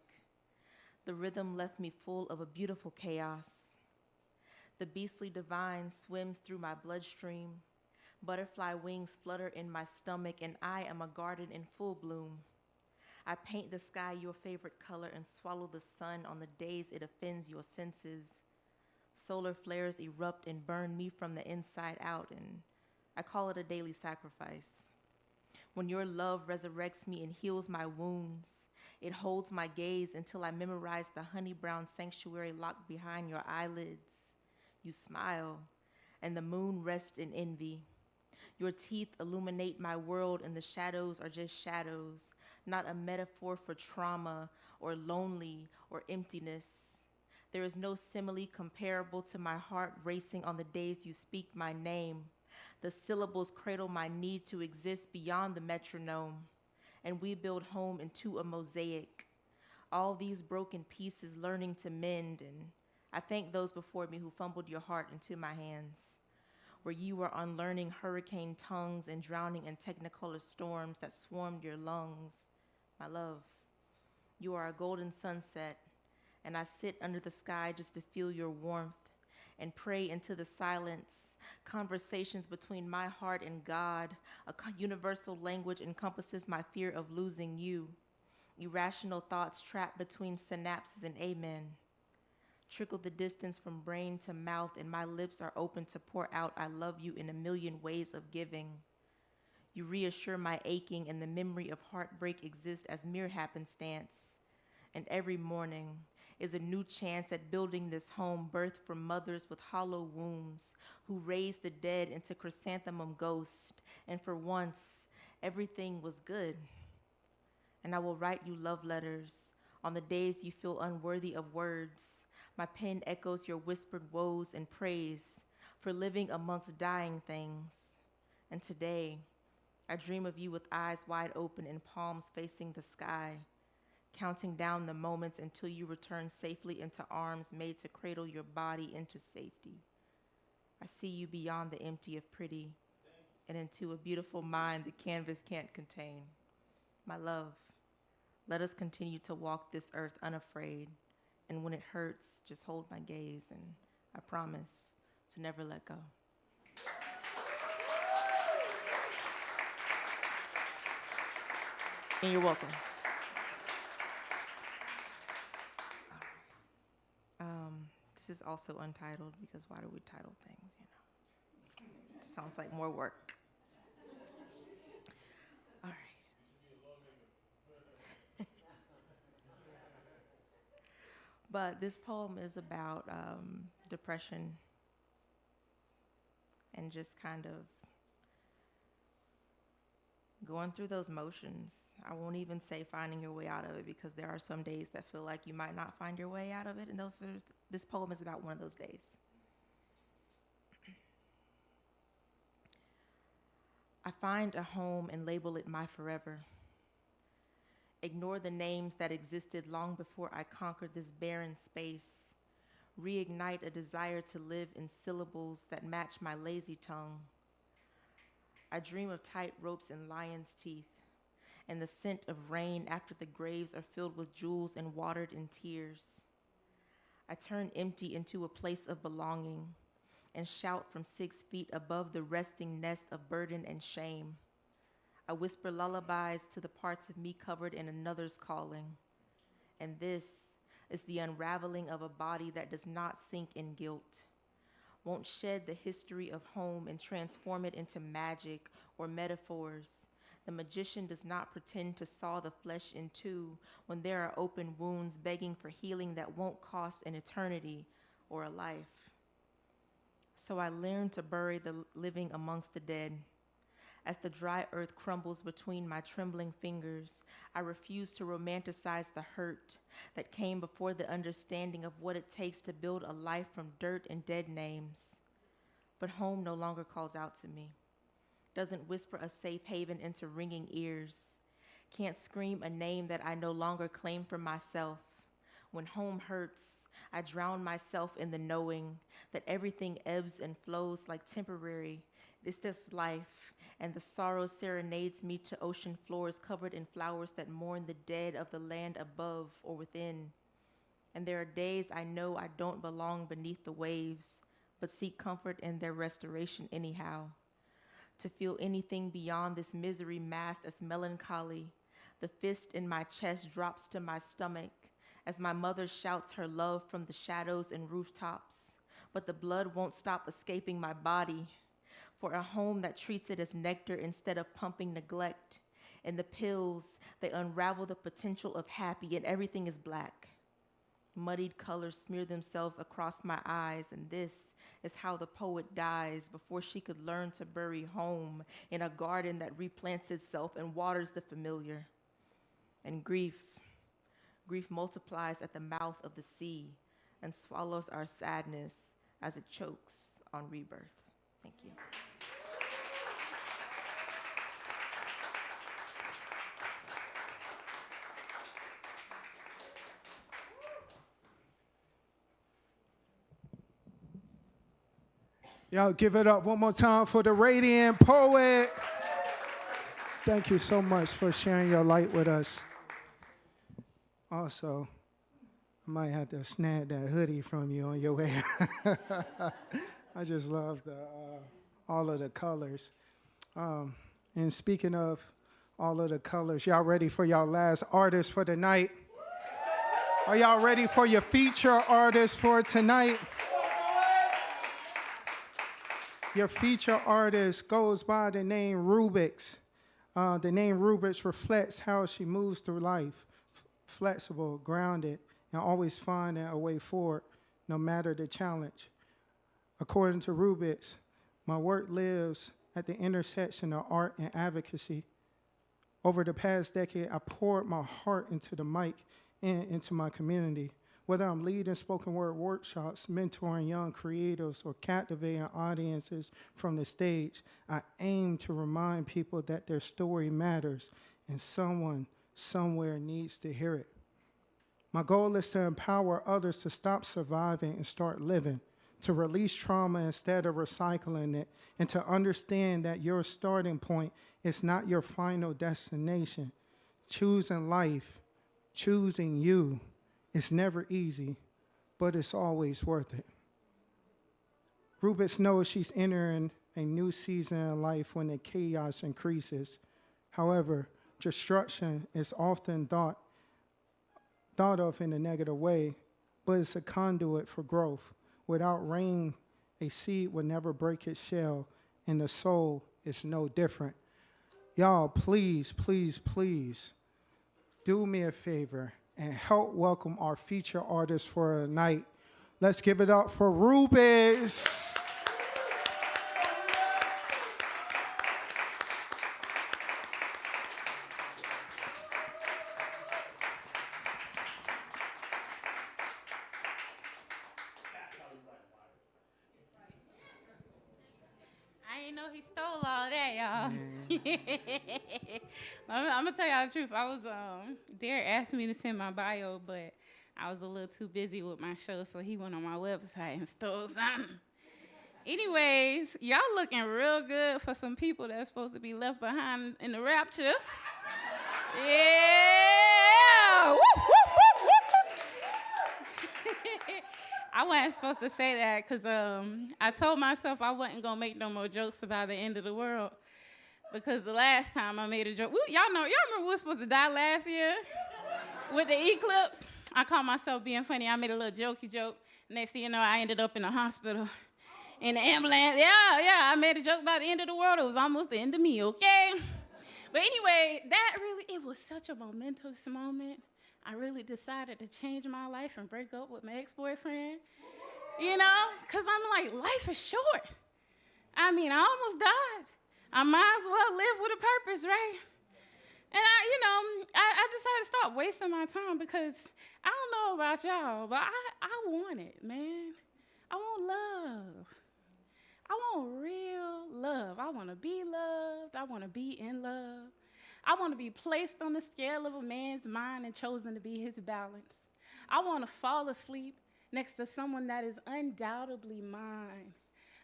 The rhythm left me full of a beautiful chaos. The beastly divine swims through my bloodstream. Butterfly wings flutter in my stomach, and I am a garden in full bloom. I paint the sky your favorite color and swallow the sun on the days it offends your senses. Solar flares erupt and burn me from the inside out, and I call it a daily sacrifice. When your love resurrects me and heals my wounds, it holds my gaze until I memorize the honey brown sanctuary locked behind your eyelids. You smile, and the moon rests in envy. Your teeth illuminate my world, and the shadows are just shadows, not a metaphor for trauma or lonely or emptiness. There is no simile comparable to my heart racing on the days you speak my name. The syllables cradle my need to exist beyond the metronome, and we build home into a mosaic. All these broken pieces learning to mend, and I thank those before me who fumbled your heart into my hands, where you were unlearning hurricane tongues and drowning in technicolor storms that swarmed your lungs. My love, you are a golden sunset, and I sit under the sky just to feel your warmth and pray into the silence. Conversations between my heart and God, a universal language encompasses my fear of losing you. Irrational thoughts trapped between synapses and amen. Trickle the distance from brain to mouth, and my lips are open to pour out I love you in a million ways of giving. You reassure my aching, and the memory of heartbreak exists as mere happenstance. And every morning is a new chance at building this home birthed from mothers with hollow wombs who raised the dead into chrysanthemum ghosts. And for once, everything was good. And I will write you love letters on the days you feel unworthy of words. My pen echoes your whispered woes and praise for living amongst dying things. And today, I dream of you with eyes wide open and palms facing the sky, counting down the moments until you return safely into arms made to cradle your body into safety. I see you beyond the empty of pretty and into a beautiful mind the canvas can't contain. My love, let us continue to walk this earth unafraid. And when it hurts, just hold my gaze, and I promise to never let go. And you're welcome. This is also untitled because why do we title things, you know? It sounds like more work. All right. But this poem is about depression and just kind of going through those motions. I won't even say finding your way out of it, because there are some days that feel like you might not find your way out of it, and this poem is about one of those days. I find a home and label it my forever. Ignore the names that existed long before I conquered this barren space. Reignite a desire to live in syllables that match my lazy tongue. I dream of tight ropes and lion's teeth, and the scent of rain after the graves are filled with jewels and watered in tears. I turn empty into a place of belonging and shout from 6 feet above the resting nest of burden and shame. I whisper lullabies to the parts of me covered in another's calling. And this is the unraveling of a body that does not sink in guilt, won't shed the history of home and transform it into magic or metaphors. The magician does not pretend to saw the flesh in two when there are open wounds begging for healing that won't cost an eternity or a life. So I learn to bury the living amongst the dead. As the dry earth crumbles between my trembling fingers, I refuse to romanticize the hurt that came before the understanding of what it takes to build a life from dirt and dead names. But home no longer calls out to me, doesn't whisper a safe haven into ringing ears, can't scream a name that I no longer claim for myself. When home hurts, I drown myself in the knowing that everything ebbs and flows like temporary. This life, and the sorrow serenades me to ocean floors covered in flowers that mourn the dead of the land above or within. And there are days I know I don't belong beneath the waves, but seek comfort in their restoration anyhow. To feel anything beyond this misery masked as melancholy, the fist in my chest drops to my stomach as my mother shouts her love from the shadows and rooftops. But the blood won't stop escaping my body, for a home that treats it as nectar instead of pumping neglect. And the pills, they unravel the potential of happy, and everything is black. Muddied colors smear themselves across my eyes, and this is how the poet dies before she could learn to bury home in a garden that replants itself and waters the familiar. And grief multiplies at the mouth of the sea and swallows our sadness as it chokes on rebirth. Thank you. Y'all give it up one more time for the radiant poet. Thank you so much for sharing your light with us. Also, I might have to snag that hoodie from you on your way. I just love all of the colors. And speaking of all of the colors, y'all ready for y'all last artist for the night? Are y'all ready for your feature artist for tonight? Your feature artist goes by the name Rubix. The name Rubix reflects how she moves through life, flexible, grounded, and always finding a way forward, no matter the challenge. According to Rubix, my work lives at the intersection of art and advocacy. Over the past decade, I poured my heart into the mic and into my community. Whether I'm leading spoken word workshops, mentoring young creatives, or captivating audiences from the stage, I aim to remind people that their story matters and someone somewhere needs to hear it. My goal is to empower others to stop surviving and start living, to release trauma instead of recycling it, and to understand that your starting point is not your final destination. Choosing life, choosing you, it's never easy, but it's always worth it. Rubix knows she's entering a new season in life when the chaos increases. However, destruction is often thought of in a negative way, but it's a conduit for growth. Without rain, a seed will never break its shell, and the soul is no different. Y'all, please, please, please, do me a favor and help welcome our feature artist for tonight. Let's give it up for Rubix. ain't know he stole all that, y'all. I'm gonna tell y'all the truth. I was Derek asked me to send my bio, but I was a little too busy with my show, so he went on my website and stole something. Anyways, y'all looking real good for some people that's supposed to be left behind in the rapture. Yeah! Woo, woo, woo, woo. I wasn't supposed to say that because I told myself I wasn't going to make no more jokes about the end of the world because the last time I made a joke, y'all remember we were supposed to die last year with the eclipse? I caught myself being funny. I made a little jokey joke. Next thing you know, I ended up in the hospital in the ambulance. Yeah, I made a joke about the end of the world. It was almost the end of me, okay? But anyway, it was such a momentous moment. I really decided to change my life and break up with my ex-boyfriend, because I'm like, life is short. I mean, I almost died. I might as well live with a purpose, right? And I decided to stop wasting my time because I don't know about y'all, but I want it, man. I want love. I want real love. I want to be loved. I want to be in love. I want to be placed on the scale of a man's mind and chosen to be his balance. I want to fall asleep next to someone that is undoubtedly mine.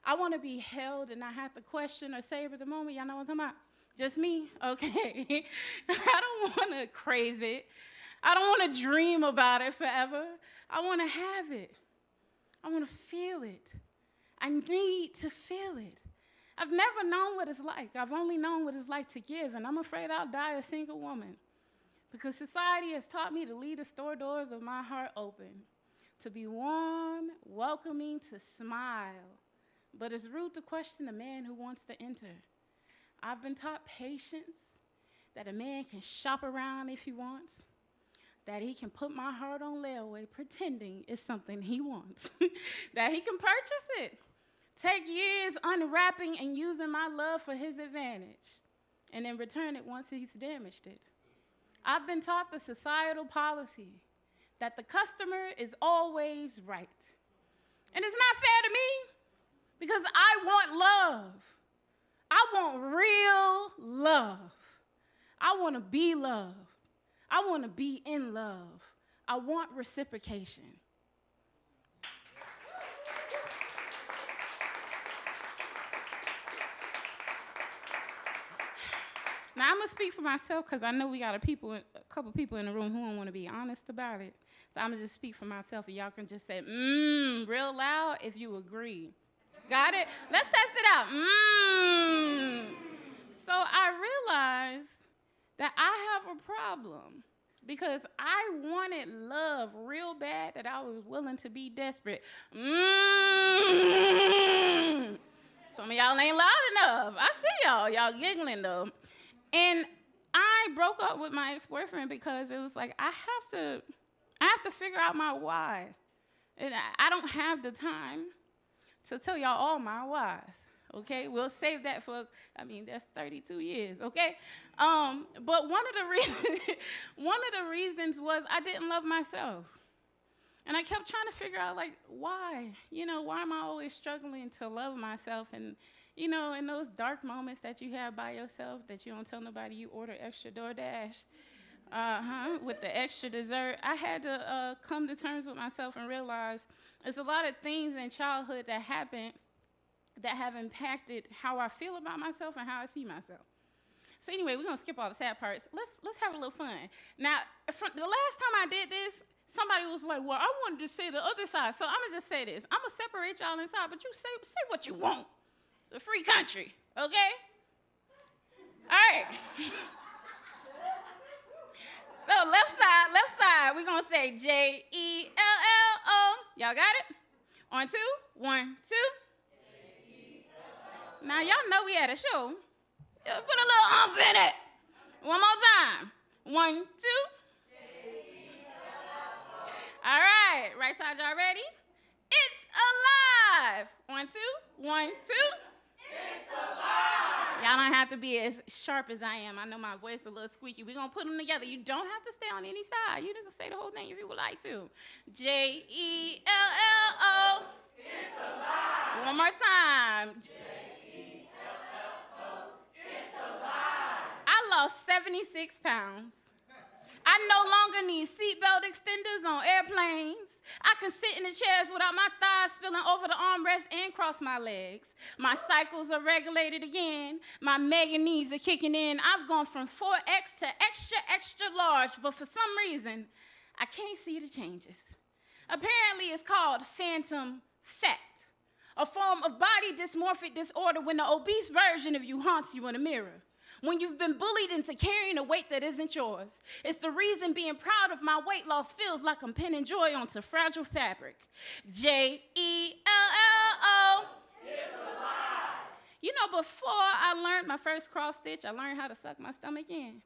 I want to be held and not have to question or savor the moment. Y'all know what I'm talking about? Just me? Okay. I don't want to crave it. I don't want to dream about it forever. I want to have it. I want to feel it. I need to feel it. I've never known what it's like. I've only known what it's like to give, and I'm afraid I'll die a single woman because society has taught me to leave the store doors of my heart open, to be warm, welcoming, to smile. But it's rude to question a man who wants to enter. I've been taught patience, that a man can shop around if he wants, that he can put my heart on layaway pretending it's something he wants, that he can purchase it, take years unwrapping and using my love for his advantage, and then return it once he's damaged it. I've been taught the societal policy that the customer is always right. And it's not fair to me because I want love. I want real love. I want to be loved. I want to be in love. I want reciprocation. Now, I'm going to speak for myself because I know we got a couple people in the room who don't want to be honest about it. So I'm going to just speak for myself, and y'all can just say, real loud if you agree. Got it? Let's test it out. So I realized that I have a problem because I wanted love real bad that I was willing to be desperate. Some of y'all ain't loud enough. I see y'all giggling though. And I broke up with my ex-boyfriend because it was like I have to figure out my why. And I don't have the time to tell y'all all my whys. Okay, we'll save that for, that's 32 years, okay? But one of the reasons was I didn't love myself. And I kept trying to figure out, why? Why am I always struggling to love myself? And, in those dark moments that you have by yourself that you don't tell nobody, you order extra DoorDash with the extra dessert. I had to come to terms with myself and realize there's a lot of things in childhood that happened that have impacted how I feel about myself and how I see myself. So anyway, we're gonna skip all the sad parts. Let's have a little fun. Now, from the last time I did this, somebody was like, "Well, I wanted to say the other side." So I'm gonna just say this. I'm gonna separate y'all inside, but you say what you want. It's a free country, okay? All right. So left side, we're gonna say Jello. Y'all got it? On two, 1, 2. Now, y'all know we had a show. Put a little oomph in it. One more time. 1, 2. All right. Right side, y'all ready? It's alive. 1, 2. 1, 2. It's alive. Y'all don't have to be as sharp as I am. I know my voice is a little squeaky. We're going to put them together. You don't have to stay on any side. You just say the whole thing if you would like to. Jello. It's alive. One more time. Jello. lost 76 pounds. I no longer need seatbelt extenders on airplanes. I can sit in the chairs without my thighs spilling over the armrest and cross my legs. My cycles are regulated again. My mega knees are kicking in. I've gone from 4X to extra, extra large, but for some reason, I can't see the changes. Apparently, it's called phantom fat, a form of body dysmorphic disorder when the obese version of you haunts you in a mirror. When you've been bullied into carrying a weight that isn't yours. It's the reason being proud of my weight loss feels like I'm pinning joy onto fragile fabric. Jelllo. It's alive. You know, before I learned my first cross stitch, I learned how to suck my stomach in.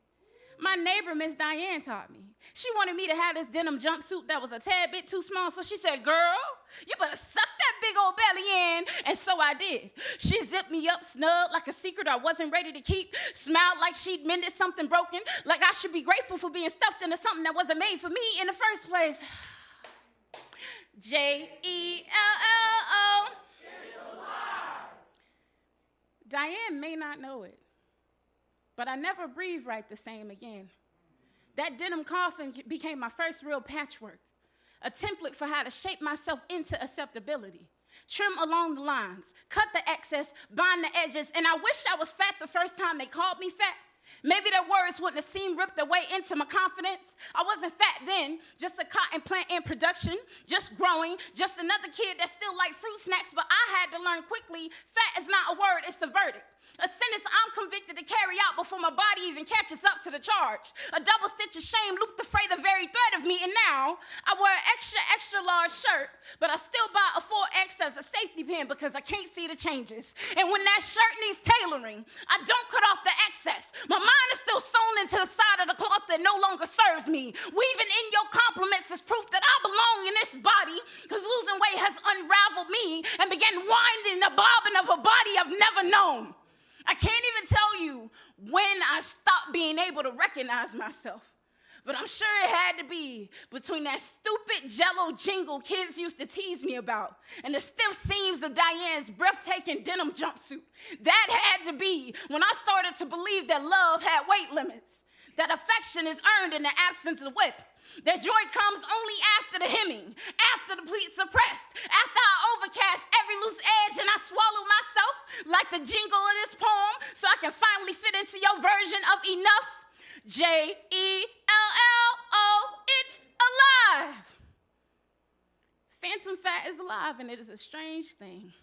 My neighbor, Miss Diane, taught me. She wanted me to have this denim jumpsuit that was a tad bit too small, so she said, girl, you better suck that big old belly in, and so I did. She zipped me up snug like a secret I wasn't ready to keep, smiled like she'd mended something broken, like I should be grateful for being stuffed into something that wasn't made for me in the first place. Jelllo. Diane may not know it, but I never breathed right the same again. That denim coffin became my first real patchwork, a template for how to shape myself into acceptability. Trim along the lines, cut the excess, bind the edges, and I wish I was fat the first time they called me fat. Maybe their words wouldn't have seemed ripped their way into my confidence. I wasn't fat then, just a cotton plant in production, just growing, just another kid that still liked fruit snacks, but I had to learn quickly, fat is not a word, it's a verdict. A sentence I'm convicted to carry out before my body even catches up to the charge. A double stitch of shame looped to fray the very thread of me, and now I wear an extra, extra large shirt, but I still buy a 4X as a safety pin because I can't see the changes. And when that shirt needs tailoring, I don't cut off the excess. My mind is still sewn into the side of the cloth that no longer serves me. Weaving in your compliments is proof that I belong in this body, because losing weight has unraveled me and began winding the bobbin of a body I've never known. I can't even tell you when I stopped being able to recognize myself, but I'm sure it had to be between that stupid Jelllo jingle kids used to tease me about and the stiff seams of Diane's breathtaking denim jumpsuit. That had to be when I started to believe that love had weight limits, that affection is earned in the absence of width, that joy comes only after the hemming, after the pleats are pressed, after I overcast every loose edge and I swallow myself like the jingle of this poem so I can finally fit into your version of enough. Jelllo, it's alive. Phantom fat is alive, and it is a strange thing.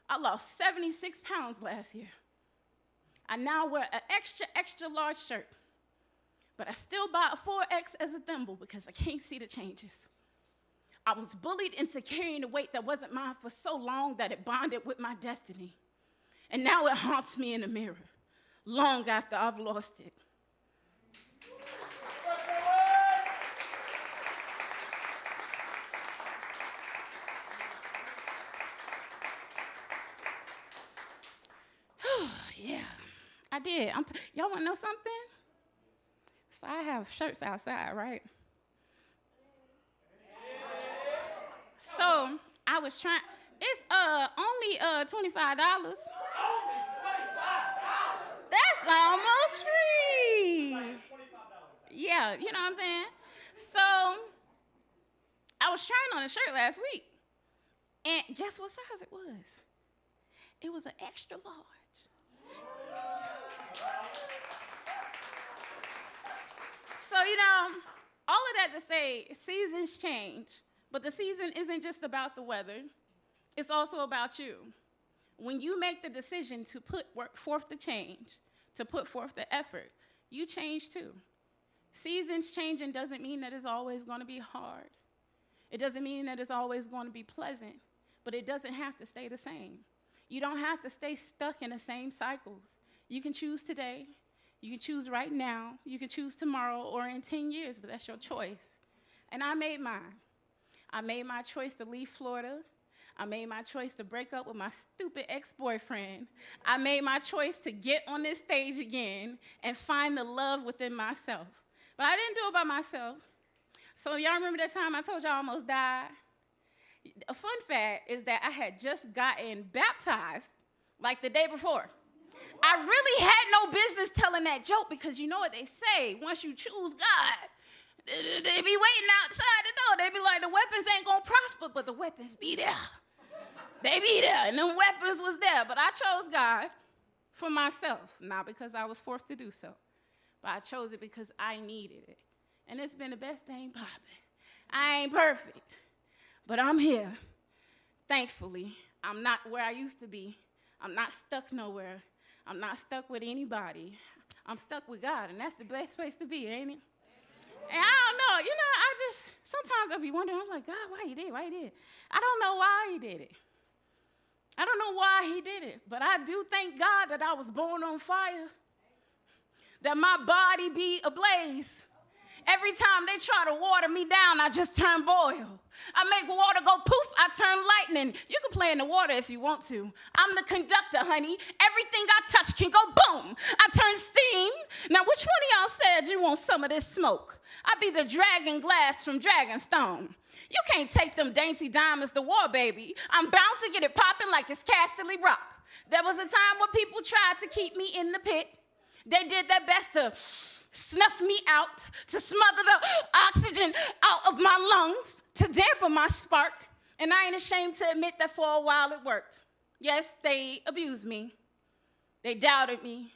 I lost 76 pounds last year. I now wear an extra, extra large shirt, but I still buy a 4X as a thimble because I can't see the changes. I was bullied into carrying a weight that wasn't mine for so long that it bonded with my destiny. And now it haunts me in the mirror, long after I've lost it. Yeah, I did. Y'all want to know something? So I have shirts outside, right? So I was trying. It's only $25. That's almost free. Yeah, you know what I'm saying? So I was trying on a shirt last week, and guess what size it was? It was an extra large. So, all of that to say, seasons change, but the season isn't just about the weather. It's also about you. When you make the decision to put forth the change, to put forth the effort, you change too. Seasons changing doesn't mean that it's always going to be hard. It doesn't mean that it's always going to be pleasant, but it doesn't have to stay the same. You don't have to stay stuck in the same cycles. You can choose today. You can choose right now. You can choose tomorrow or in 10 years, but that's your choice. And I made mine. I made my choice to leave Florida. I made my choice to break up with my stupid ex-boyfriend. I made my choice to get on this stage again and find the love within myself. But I didn't do it by myself. So y'all remember that time I told y'all I almost died? A fun fact is that I had just gotten baptized like the day before. I really had no business telling that joke because you know what they say, once you choose God, they be waiting outside the door. They be like, the weapons ain't gonna prosper, but the weapons be there. They be there, and them weapons was there. But I chose God for myself, not because I was forced to do so, but I chose it because I needed it. And it's been the best thing popping. I ain't perfect, but I'm here. Thankfully, I'm not where I used to be. I'm not stuck nowhere. I'm not stuck with anybody. I'm stuck with God, and that's the best place to be, ain't it? And I don't know, sometimes I'll be wondering, I'm like, God, why he did? I don't know why he did it. I don't know why he did it, but I do thank God that I was born on fire, that my body be ablaze. Every time they try to water me down, I just turn boil. I make water go poof, I turn lightning. You can play in the water if you want to. I'm the conductor, honey. Everything I touch can go boom. I turn steam. Now, which one of y'all said you want some of this smoke? I be the dragon glass from Dragonstone. You can't take them dainty diamonds to war, baby. I'm bound to get it popping like it's Casterly Rock. There was a time when people tried to keep me in the pit. They did their best to snuff me out, to smother the oxygen out of my lungs, to dampen my spark. And I ain't ashamed to admit that for a while it worked. Yes, they abused me. They doubted me.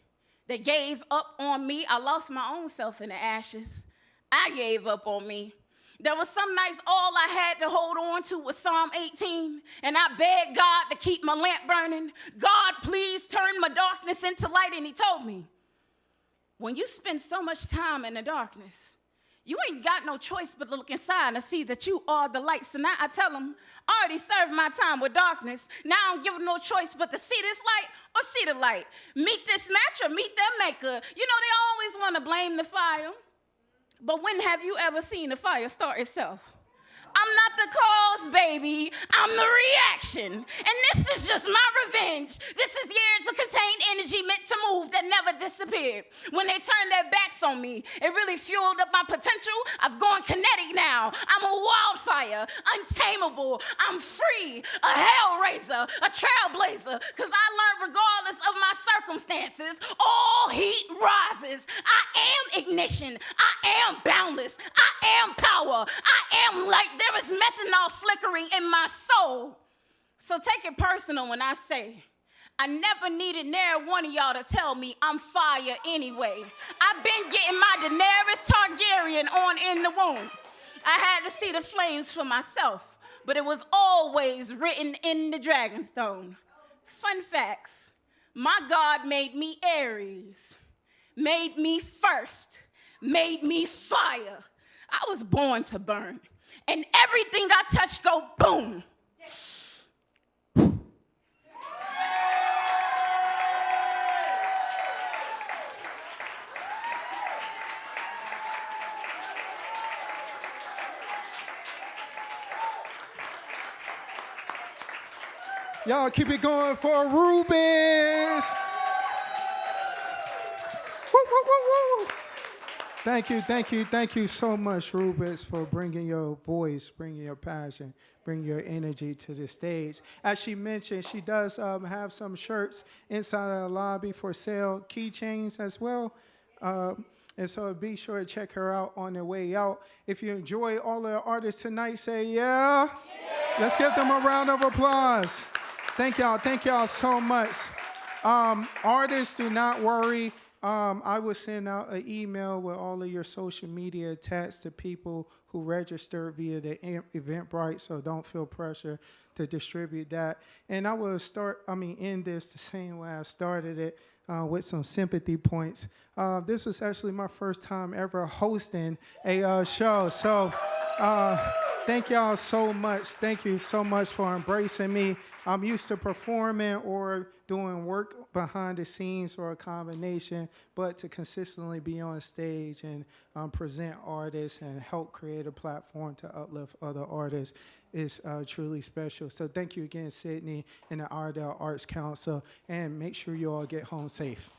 They gave up on me. I lost my own self in the ashes. I gave up on me. There were some nights all I had to hold on to was Psalm 18, and I begged God to keep my lamp burning. God, please turn my darkness into light, and he told me, when you spend so much time in the darkness, you ain't got no choice but to look inside and see that you are the light. So now I tell them, I already served my time with darkness. Now I don't give them no choice but to see this light or see the light. Meet this match or meet their maker. You know, they always want to blame the fire. But when have you ever seen the fire start itself? I'm not the cause, baby. I'm the reaction. And this is just my revenge. This is years of contained energy meant to move that never disappeared. When they turned their backs on me, it really fueled up my potential. I've gone kinetic now. I'm a wildfire, untamable. I'm free, a hellraiser, a trailblazer. Because I learned regardless of my circumstances, all heat rises. I am ignition. I am boundless. I am power. I am light. There is methanol flickering in my soul. So take it personal when I say, I never needed near one of y'all to tell me I'm fire anyway. I've been getting my Daenerys Targaryen on in the womb. I had to see the flames for myself, but it was always written in the Dragonstone. Fun facts. My God made me Aries, made me first, made me fire. I was born to burn. And everything I touch go boom. Y'all keep it going for Rubens. Woo, woo, woo, woo. Thank you so much, Rubens, for bringing your voice, bringing your passion, bringing your energy to the stage. As she mentioned, she does have some shirts inside of the lobby for sale, keychains as well. And so be sure to check her out on the way out. If you enjoy all of the artists tonight, say yeah. Let's give them a round of applause. Thank y'all so much. Artists, do not worry. I will send out an email with all of your social media attached to people who registered via the Eventbrite, so don't feel pressure to distribute that. And I will end this the same way I started it, with some sympathy points. This was actually my first time ever hosting a show, so thank y'all so much. Thank you so much for embracing me. I'm used to performing or doing work behind the scenes or a combination, but to consistently be on stage and present artists and help create a platform to uplift other artists is truly special. So thank you again, Sydney and the Ardell Arts Council, and make sure you all get home safe.